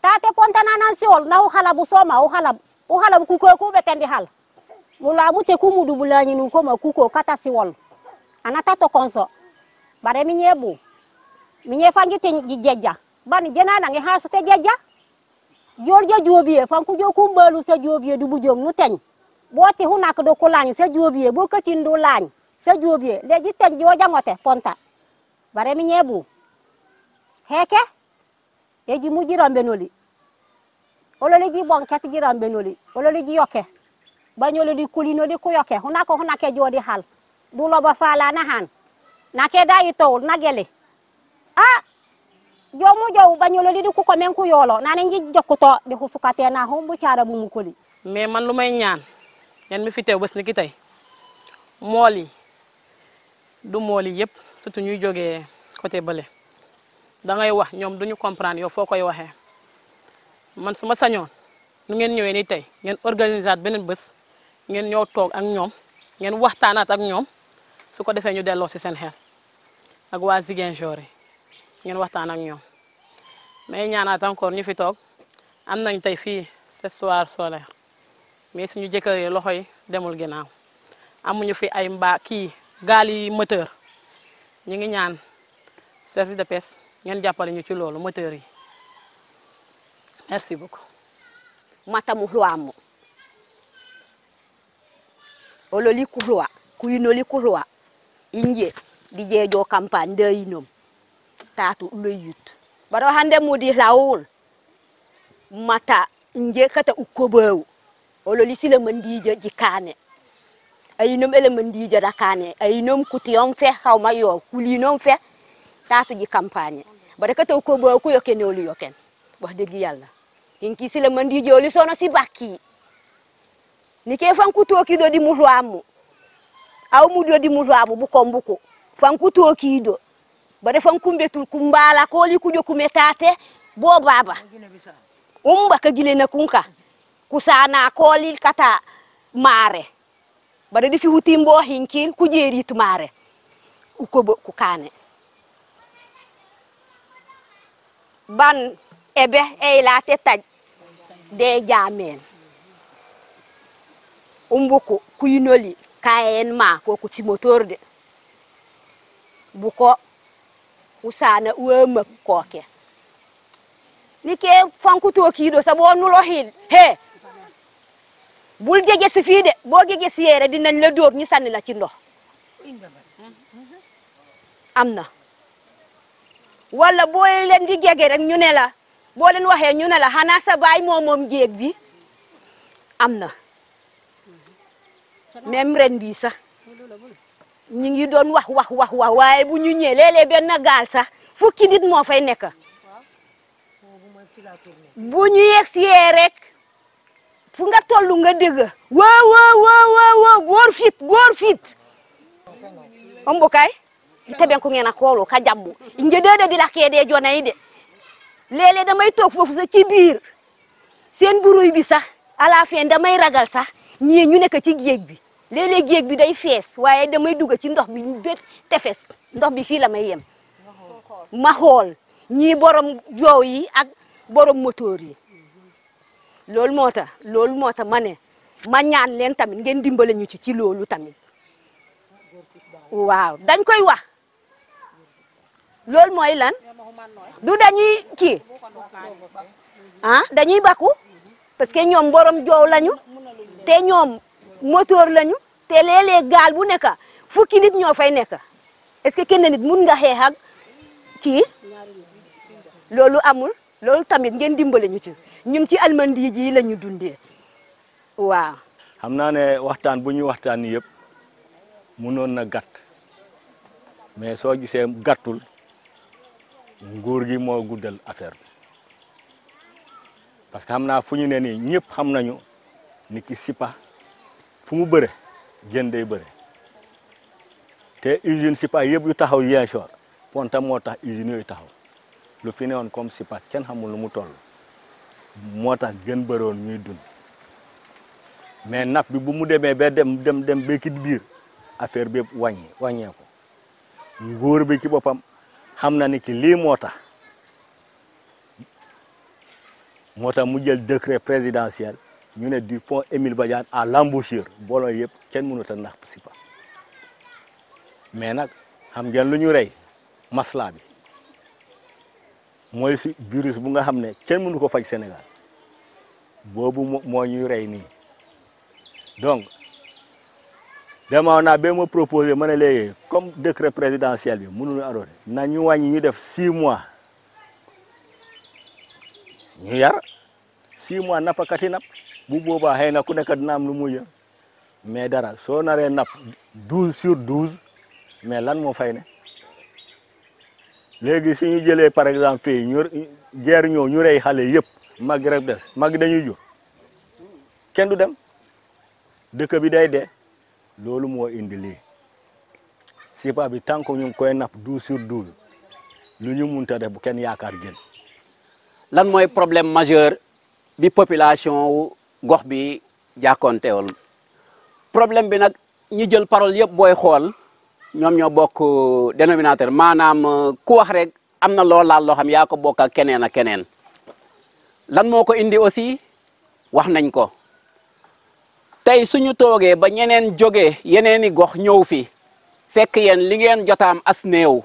[SPEAKER 12] tate pontana nan siol na hala bu soma u hala ku ko ku betendi hal mula mu te ku mudu bulani nu ko ma ku ko kata siwol anata to konso bare minye fangi te jeja bani jenana ngi hasu te jeja jorja jobie fanku jokum balu sa jobie du bujom nu teñ boti hunak do ko lañ sa jobie bo katin do lañ sa jobie leji teñ jo jangote ponta bare minye heke eji mu jirambe noli olole ji bonket jirambe noli olole ji yoke bañolo di kulino di ku yoke hunake jodi hal dulo ba fala na han nake dayi tawul nagele ah jomu jow bañolo di ku ko men ku yolo nane nji jokuto di husukate na hom bu ciara bu mu koli
[SPEAKER 13] mais man lumay ñaan ñan mi fi tew bes ni ki tay moli du moli yep surtout ñuy joggé côté balé da ngay wax ñom duñu comprendre yow fokoy waxé man suma sañon nu ngeen ñëwé ni tay ngeen organiser benen bes ngeen ñëw tok ak ñom ngeen waxtaanat ak ñom su ko defee ñu delloo ci seen xel ak waa Ziguinchor ngeen waxtaan ak ñoom mais ñaanaat encore ñu fi toog am nañ tey fii ce soir solaire mais suñu jëkkër yi loxo yi demul ginnaaw amuñu fi ay gaal yi moteur ñu ngi ñaan service de pêche ngeen jàppale ñu ci loolu moteur yi merci beaucoup.
[SPEAKER 14] matamu hluamu ololi kulwa kuyinoli kulwa inje dije jo campagne de yinom tatu loyut baro hande mudi lawul mata inje kata ukobew ololi sile mandije jikane ayinom ele mandije rakane ayinom kutiyom fe xawma yo kulinom fe tatu ji campagne baro kata ukobew ku yoken oli yoken wax deug yalla inki sile mandije oli sono si bakki ni ke fanku toki do di muhwamu aw mu do di muhwamu bu ko mbuko fanku toki do bade fanku betul kumbala ko li ku joku metate bo baba umba ka gile na kunka kusana ko li kata mare bade di fi huti mbo hinkil ku jeri tu mare uko bo ku kane ban ebe e la tetaj de jamen umbuko kuyinoli kayen ma ko ku timotor de buko usana uema koke nike fanku toki do sabo nulo hil he bul jege si fi de bo jege si yere dinañ la door ñu sanni la ci ndox amna wala boy len di jege rek ñu ne la bo len waxe ñu ne la xana sa bay momom jeeg bi amna même ren bi sax ñi ngi doon wax waaye bu ñu ñëwee léeg-léeg benn gaal sax fukki nit moo fay nekk bu ñu yegsee rek fu nga tollu nga dégg waaw góor fit ombo kay teben ko ngena koolo ka jammu nge dede di la kede jonay de léeg-léeg damay toog foofu sax ci biir seen buruy bi sax à la fin damay ragal sax ñii ñu nekk ci géej bi léeg-léeg géej bi day fees waaye damay dugg ci ndox bi tefes ndox bi fii la may yem ma xool ñii borom joow yi ak borom moteur yi loolu moo tax ma ne ma ñaan leen tamit ngeen dimbale ñu ci loolu tamit waaw dañ koy wax loolu mooy lan du dañuy kii dañuy bakku parce que ñoom borom joow lañu te ñoom moteur lañu te léeg-léeg gaal bu nekk fukki nit ñoo fay nekk est-ce que kenn nit mun nga xeex ak kii loolu amul loolu tamit ngeen dimbale ñu ci ñun ci almandi ji la ñu dundee waaw.
[SPEAKER 15] xam naa ne waxtaan bu ñuy waxtaan ni yëpp mënoon na gàtt mais soo gisee gàttul nguur gi moo guddal affaire bi parce que xam naa fu ñu ne nii ñëpp xam nañu ni ki Sipa fu mu bëre jën day bëre te usine Sipa yëpp yu taxaw Ziguinchor Ponta moo tax usines yooyu taxaw lu fi newoon comme Sipa kenn xamul lu mu toll moo tax gën bëroon ñuy dund mais napp bi bu mu demee ba dem ba ci biir affaire bi yëpp wàññee ko nguur bi ci boppam xam na ni ki lii moo tax mu jël décret présidentiel ñu ne du pont Émile Badiane à l'embouchure booloo yëpp kenn mënut a nax Sipa mais nag xam ngeen lu ñu rey masla bi mooy si virus bu nga xam ne kenn mënu ko faj Sénégal boobu moo ñuy rey nii donc demoon naa ba ma proposé ma ne léegi comme décret présidentiel bi mënuñu adopté na ñu wàññi ñu def 6 mois ñu yar 6 mois nappkat yi napp bu boobaa xëy na ku nekk dina am lu muy mais dara soo naree napp 12/12 mais lan moo fay ne léegi su ñu jëlee par exemple fii guerre ñëw ñu rey xale yëpp mag rek des mag dañuy jur kenn du dem dëkk bi day dee loolu moo indi lii Sipa bi tant que ñu ngi koy napp 12/12 lu ñu munta def bu kenn yaakaar jën.
[SPEAKER 7] lan mooy problème majeur bi population wu gox bi jàkkoonteewul problème bi nag ñi jël parole yëpp booy xool ñoom ñoo bokk dénominateur maanaam ku wax rek am na loo laal loo xam yaa ko bokk ak keneen ak keneen lan moo ko indi aussi wax nañ ko tey suñu toogee ba ñeneen jógee yeneeni gox ñëw fi fekk yéen li ngeen jotaam as néew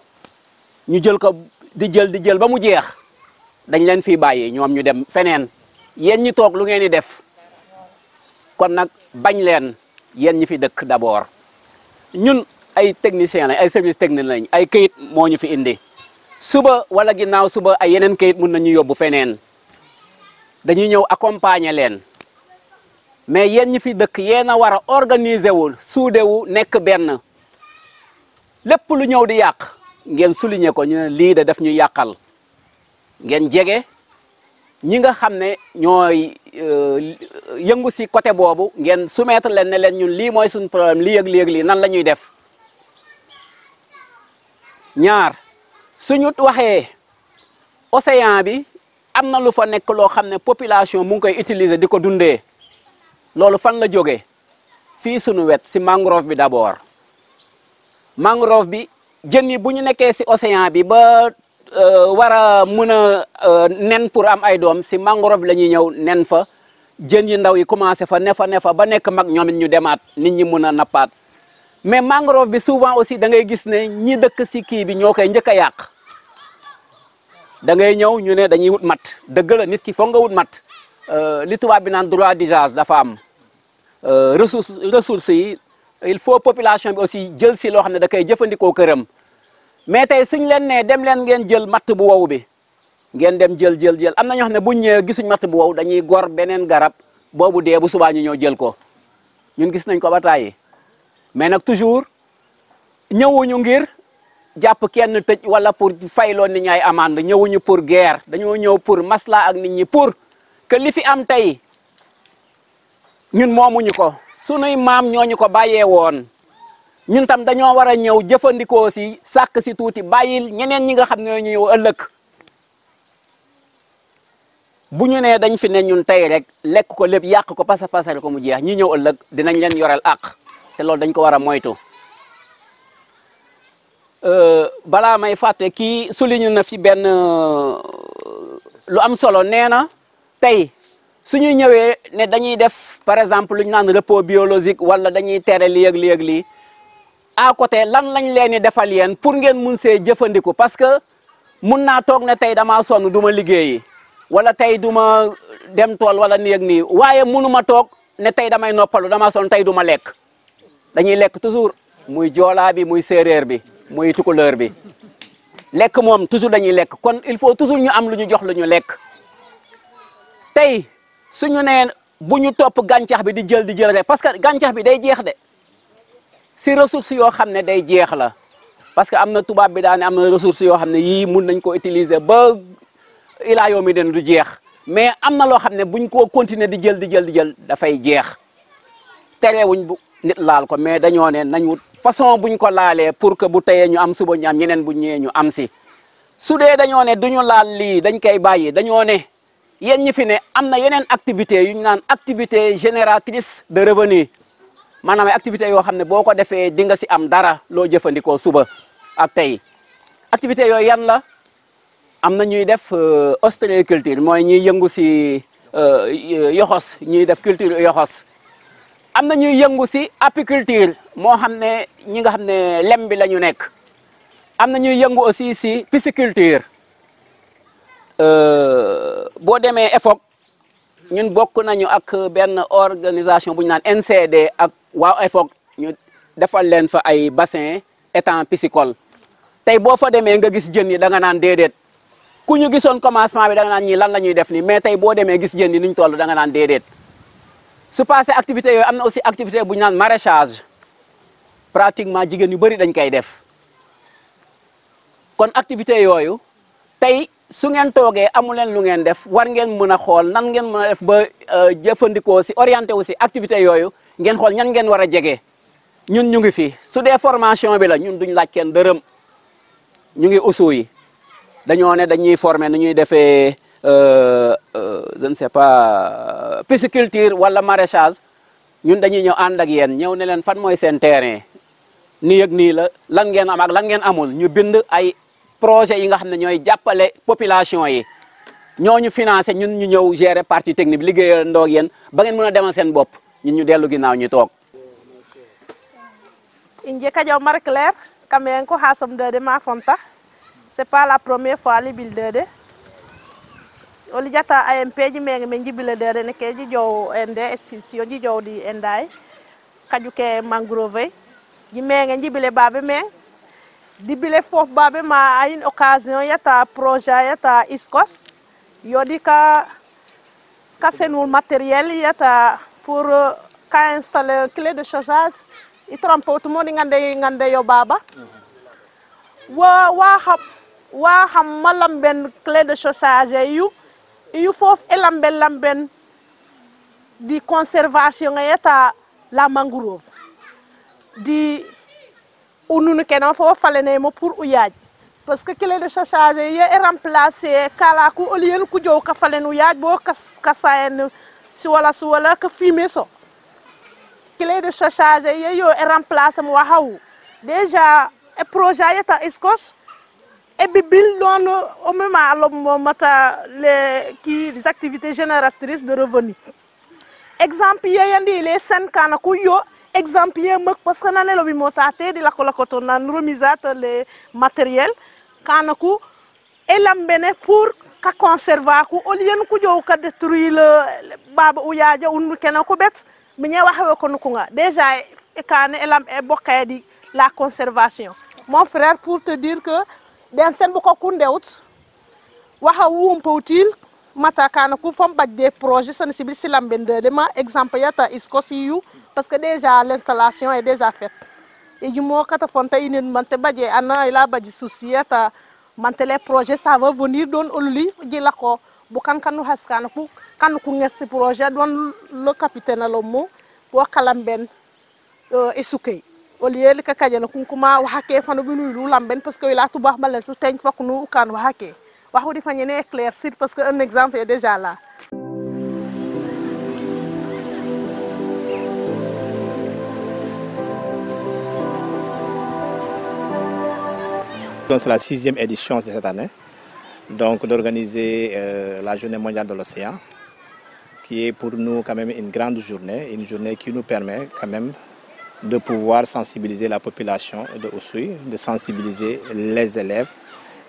[SPEAKER 7] ñu jël ko di jël ba mu jeex dañ leen fi bàyyi ñoom ñu dem feneen yéen ñi toog lu ngeen di def kon nag bañ leen yéen ñi fi dëkk d'abord ñun ay technicien lañ ay service technique lañ ay kayit moo ñu fi indi suba wala ginnaaw suba ay yeneen kayit mun nañu yóbbu feneen dañuy ñëw accompagner leen mais yéen ñi fi dëkk yéen a war a organiser wul suudewu nekk benn lépp lu ñëw di yàq ngeen souligner ko ñu ne lii de def ñu yàqal ngeen jege ñi nga xam ne ñooy yëngu si côté boobu ngeen soumettre leen ne leen ñun lii mooy suñu problème lii ak lii ak lii nan la ñuy def ñaar suñu waxee océan bi am na lu fa nekk loo xam ne population mu ngi koy utiliser di ko dundee loolu fan la jógee fii suñu wet si mangrove bi d'abord mangrove bi jën yi bu ñu nekkee si océan bi ba war a mën a nen pour am ay doom si mangrove bi la ñuy ñëw nen fa jën yi ndaw yi commencé fa ne fa ba nekk mag ñoom it ñu demaat nit ñi mën a nappaat mais mangrove bi souvent aussi da ngay gis ne ñi dëkk si kii bi ñoo koy njëkk a yàq da ngay ñëw ñu ne dañuy wut mat dëgg la nit ki foog nga wut mat li tubaab bi naan droit d'usage dafa am ressources yi il faut population bi aussi jël si loo xam ne da koy jëfandikoo këram mais tey suñ leen nee dem leen ngeen jël matt bu wow bi ngeen dem jël am na ñoo xam ne buñ ñëwee gisuñ matt bu wow dañuy gor beneen garab boobu dee bu subaa ñu ñëw jël ko ñun gis nañ ko ba tàyyi mais nag toujours ñëwuñu ngir jàpp kenn tëj wala pour fayloo nit ñi ay amende ñëwuñu pour guerre dañoo ñëw pour masla ak nit ñi pour que li fi am tey ñun moomuñu ko sunuy maam ñooñu ko bàyyee woon ñun tam dañoo war a ñëw jëfandikoo si sàkk si tuuti bàyyil ñeneen ñi nga xam ne ñoo ñëw ëllëg bu ñu nee dañ fi ne ñun tey rek lekk ko lépp yàq ko pasal ko mu jeex ñi ñëw ëllëg dinañ leen yoreel àq te loolu dañ ko war a moytu balaa may fàtte kii souligné na fi benn lu am solo nee na tey suñuy ñëwee ne dañuy def par exemple lu ñu naan repos biologique wala dañuy tere lii ak lii ak lii à côté lan lañ leen di defal yéen pour ngeen mun see jëfandiku parce que mun naa toog ne tey damaa sonn du ma liggéeyi wala tey du ma dem tool wala nii ak nii waaye munuma toog ne tey damay noppalu damaa sonn tey du ma lekk dañuy lekk toujours muy joolaa bi muy séeréer bi muy tukulóor bi lekk moom toujours dañuy lekk kon il faut toujours ñu am lu ñu jox lu ñu lekk tey suñu nee bu ñu topp gàncax bi di jël rek parce que gàncax bi day jeex de si ressources yoo xam ne day jeex la parce que am na tubaab bi daane am na ressources yoo xam ne yii mun nañ ko utiliser ba ilaa yoo mi den du jeex mais am na loo xam ne buñ ko continuer di jël dafay jeex terewuñ bu nit laal ko mais dañoo ne nañ wut façon buñ ko laalee pour que bu teyee ñu am suba ñu am ñeneen bu ñëwee ñu am si su dee dañoo ne duñu laal lii dañ koy bàyyi dañoo ne yéen ñi fi ne am na yeneen activité yu ñu naan activité génératrice de revenu maanaam ay activité yoo xam ne boo ko defee di nga si am dara loo jëfandikoo suba ak tey activité yooyu yan la am na ñuy def ostréiculture mooy ñiy yëngu si yoxos ñuy def culture yoxos am na ñuy yëngu si apiculture moo xam ne ñi nga xam ne lem bi la ñu nekk am na ñuy yëngu aussi si pisciculture boo demee EFOC ñun bokk nañu ak benn organisation bu ñu naan NCD ak waa EFOC ñu defal leen fa ay bassin étang piscicole tey boo fa demee nga gis jën yi da nga naan déedéet ku ñu gisoon commencement bi da nga naan ñii lan la ñuy def nii mais tey boo demee gis jën yi niñ toll da nga naan déedéet su passé activité yooyu am na aussi activité bu ñu naan maraîchage pratiquement jigéen yu bëri dañ koy def kon activité yooyu tey su ngeen toogee amu leen lu ngeen def war ngeen mën a xool nan ngeen mën a def ba jëfandikoo si orienté aussi activité yooyu ngeen xool ñan ngeen war a jege ñun ñu ngi fi su dee formation bi la ñun duñ laaj kenn dërëm ñu ngi usu yi dañoo ne dañuy former nu ñuy defee je ne sais pas pisciculture wala maraîchage ñun dañuy ñëw ànd ak yéen ñëw ne leen fan mooy seen terrain nii ak nii la lan ngeen am ak lan ngeen amul ñu bind ay projet yi nga xam ne ñooy jàppale population yi ñooñu financé ñun ñu ñëw gérer partie technique bi liggéeyal ndoog yéen ba ngeen mën a demal seen bopp ñun ñu dellu ginnaaw ñu toog.
[SPEAKER 16] Inje kajaw Marie Claire kamen ko hasam de ma fonta c'est pas la première fois li bil de oli jata AMP ji menge men jibile de ne ke ji jow ende institution ji jow di endai kaju ke mangrove ji menge jibile babe men dibile fof babe ma a une occasion yata projet yata iskos yodi ka senul matériel yata pour ka installer clé de chargage i trompe tout monde ngande yo baba wa xam malam ben clé de chargage yu fof lamben di conservation yata la mangrove di ununu keno fo falene mo pour uyaj parce que clé de chargage est remplacé kala ku olien ku jow ka falen uyaj bo kasayen si wala ka fumer so clé de chargage yo est remplacé mo wahaw déjà e projet yata iskos et bibil don au même allo mata les activités génératrices de revenus exemple yandi les 5 kana ku yo exemple mak parce que nané lo bi motate di la ko to nan remisate les matériels kana ku elambene pour ka conserver ku au lieu ku jow ka détruire le baba uyaja unu kena ko bet mi ñe waxe ko nu nga déjà kana elam e bokay di la conservation mon frère pour te dire que den sen bu ko kundewut waxa wum poutil mata kana ku fam baj des projets sensibles si lambende de ma exemple yata iskosiyu parce que déjà l'installation est déjà faite et du mo kata fonta inen mante badje ana ila badji societa mante les projets ça va venir don oluli jila ko bu kan kanu haskana ku kan ku ngess projet don le capitaine alomo wo kalamben esukay au lieu li ka kajana kuma waxake fanu bi nuy lu lamben parce que ila tubax malen su teñ fokk nu kan waxake waxu di fañene éclaircir parce que un exemple est déjà là.
[SPEAKER 5] C'est la 6e édition de cette année, donc d'organiser la Journée mondiale de l'océan, qui est pour nous quand même une grande journée, une journée qui nous permet quand même de pouvoir sensibiliser la population de Oussouye, de sensibiliser les élèves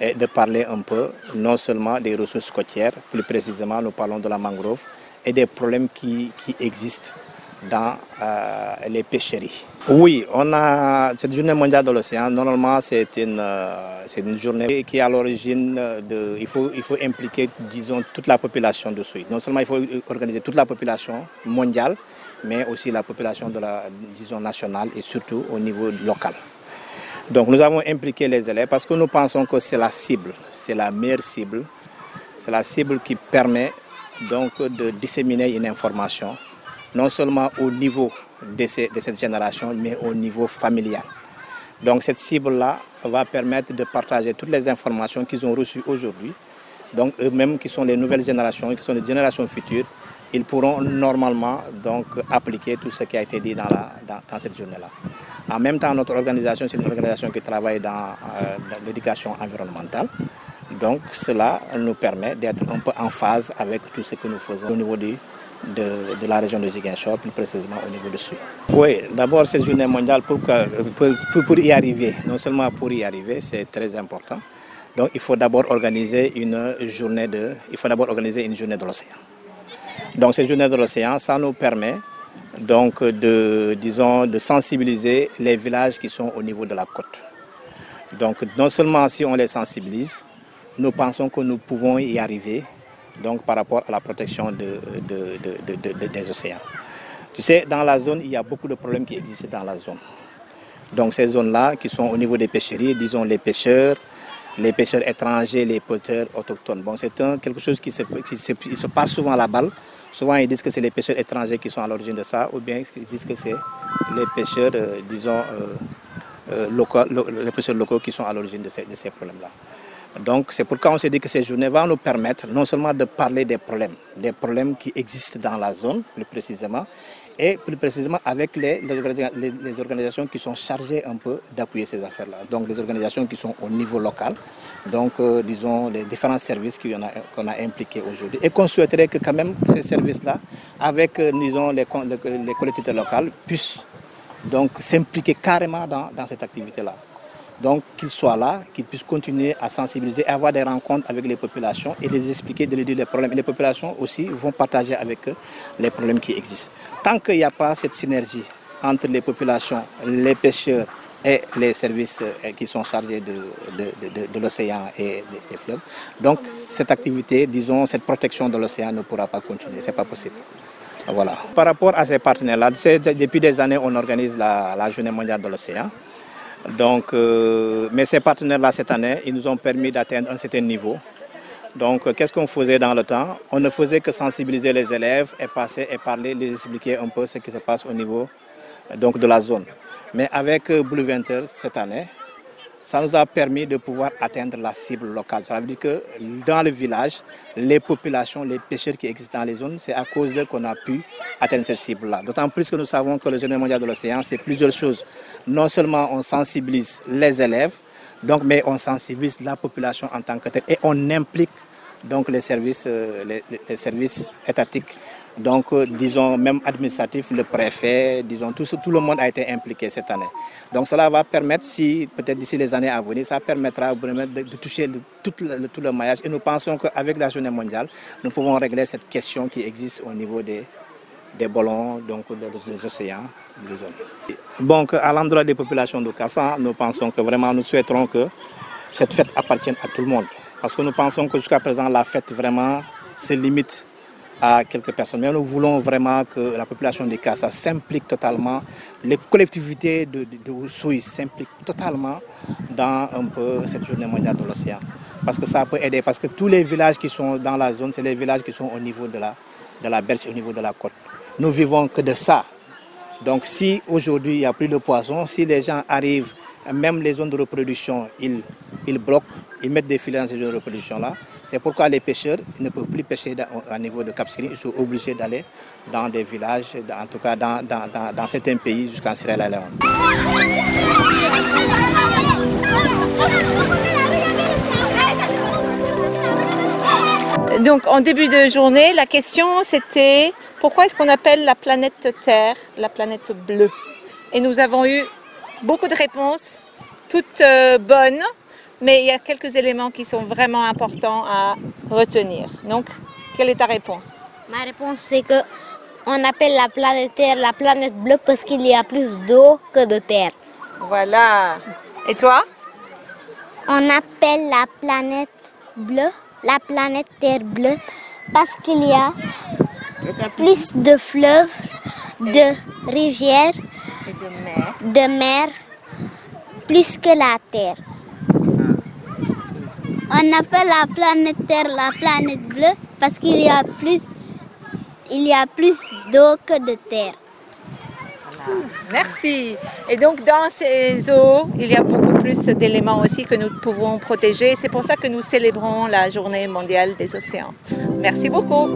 [SPEAKER 5] et de parler un peu non seulement des ressources côtières, plus précisément nous parlons de la mangrove et des problèmes qui existent dans les pêcheries. Oui, on a cette journée mondiale de l'océan. Normalement, c'est une journée qui est à l'origine de... Il faut impliquer, disons, toute la population de Oussouye. Non seulement il faut organiser toute la population mondiale, mais aussi la population de la, disons, nationale et surtout au niveau local. Donc nous avons impliqué les élèves parce que nous pensons que c'est la cible, c'est la meilleure cible. C'est la cible qui permet donc de disséminer une information, non seulement au niveau de cette génération, mais au niveau familial. Donc cette cible-là va permettre de partager toutes les informations qu'ils ont reçues aujourd'hui. Donc eux-mêmes qui sont les nouvelles générations, qui sont les générations futures, ils pourront normalement donc appliquer tout ce qui a été dit dans cette journée-là. En même temps, notre organisation, c'est une organisation qui travaille dans l'éducation environnementale. Donc cela nous permet d'être un peu en phase avec tout ce que nous faisons au niveau de la région de Ziguinchor, plus précisément au niveau de Oussouye. Oui, d'abord cette journée mondiale, pour y arriver, non seulement pour y arriver, c'est très important. Donc il faut d'abord organiser une journée de l'océan. Donc cette journée de l'océan, ça nous permet donc de sensibiliser les villages qui sont au niveau de la côte. Donc non seulement si on les sensibilise, nous pensons que nous pouvons y arriver donc par rapport à la protection des océans. Tu sais, dans la zone, il y a beaucoup de problèmes qui existent dans la zone. Donc ces zones-là qui sont au niveau des pêcheries, disons les pêcheurs étrangers, les pêcheurs autochtones. Bon, c'est quelque chose qui se passe souvent à la balle. Souvent, ils disent que c'est les pêcheurs étrangers qui sont à l'origine de ça, ou bien ils disent que c'est les pêcheurs, les pêcheurs locaux qui sont à l'origine de ces problèmes-là. Donc c'est pourquoi on s'est dit que ces journées vont nous permettre non seulement de parler des problèmes qui existent dans la zone plus précisément, et plus précisément avec les organisations qui sont chargées un peu d'appuyer ces affaires-là. Donc les organisations qui sont au niveau local, donc disons les différents services qu'on a impliqués aujourd'hui. Et qu'on souhaiterait que quand même ces services-là, avec disons, les collectivités locales, puissent donc s'impliquer carrément dans cette activité-là. Donc qu'ils soient là, qu'ils puissent continuer à sensibiliser, avoir des rencontres avec les populations et les expliquer, de leur dire les problèmes. Et les populations aussi vont partager avec eux les problèmes qui existent. Tant qu'il n'y a pas cette synergie entre les populations, les pêcheurs et les services qui sont chargés de l'océan et des fleuves, donc cette activité, disons, cette protection de l'océan ne pourra pas continuer, ce n'est pas possible. Voilà. Par rapport à ces partenaires-là, depuis des années, on organise la Journée mondiale de l'océan. Donc, mais ces partenaires-là, cette année, ils nous ont permis d'atteindre un certain niveau. Donc, qu'est-ce qu'on faisait dans le temps? On ne faisait que sensibiliser les élèves et passer et parler, les expliquer un peu ce qui se passe au niveau donc, de la zone. Mais avec Blue Winter, cette année, ça nous a permis de pouvoir atteindre la cible locale. Ça veut dire que dans le village, les populations, les pêcheurs qui existent dans les zones, c'est à cause d'eux qu'on a pu atteindre cette cible-là. D'autant plus que nous savons que le Journée mondiale de l'océan, c'est plusieurs choses. Non seulement on sensibilise les élèves, donc, mais on sensibilise la population en tant que telle et on implique donc les services étatiques, donc disons même administratifs, le préfet, disons tout le monde a été impliqué cette année. Donc cela va permettre, si peut-être d'ici les années à venir, ça permettra de toucher tout le maillage et nous pensons qu'avec la journée mondiale, nous pouvons régler cette question qui existe au niveau des ballons, donc des océans, des zones. Donc à l'endroit des populations de Kassa, nous pensons que vraiment nous souhaiterons que cette fête appartienne à tout le monde. Parce que nous pensons que jusqu'à présent, la fête vraiment se limite à quelques personnes. Mais nous voulons vraiment que la population de Kassa s'implique totalement, les collectivités de Oussouye s'impliquent totalement dans un peu cette journée mondiale de l'océan. Parce que ça peut aider, parce que tous les villages qui sont dans la zone, c'est les villages qui sont au niveau de la berge, au niveau de la côte. Nous vivons que de ça. Donc si aujourd'hui il n'y a plus de poissons, si les gens arrivent, même les zones de reproduction, ils bloquent, ils mettent des filets dans ces zones de reproduction-là. C'est pourquoi les pêcheurs ne peuvent plus pêcher à niveau de Cap Skirring. Ils sont obligés d'aller dans des villages, en tout cas dans certains pays jusqu'en Sierra Leone.
[SPEAKER 6] Donc en début de journée, la question c'était pourquoi est-ce qu'on appelle la planète Terre la planète bleue? Et nous avons eu beaucoup de réponses, toutes bonnes, mais il y a quelques éléments qui sont vraiment importants à retenir. Donc, quelle est ta réponse?
[SPEAKER 1] Ma réponse, c'est que on appelle la planète Terre la planète bleue parce qu'il y a plus d'eau que de terre.
[SPEAKER 6] Voilà. Et toi?
[SPEAKER 1] On appelle la planète bleue la planète Terre bleue parce qu'il y a plus de fleuves, de rivières, de mers, plus que la Terre. On appelle la planète Terre la planète bleue parce qu'il y a plus d'eau que de terre.
[SPEAKER 6] Merci. Et donc dans ces eaux, il y a beaucoup plus d'éléments aussi que nous pouvons protéger. C'est pour ça que nous célébrons la Journée mondiale des océans. Merci beaucoup.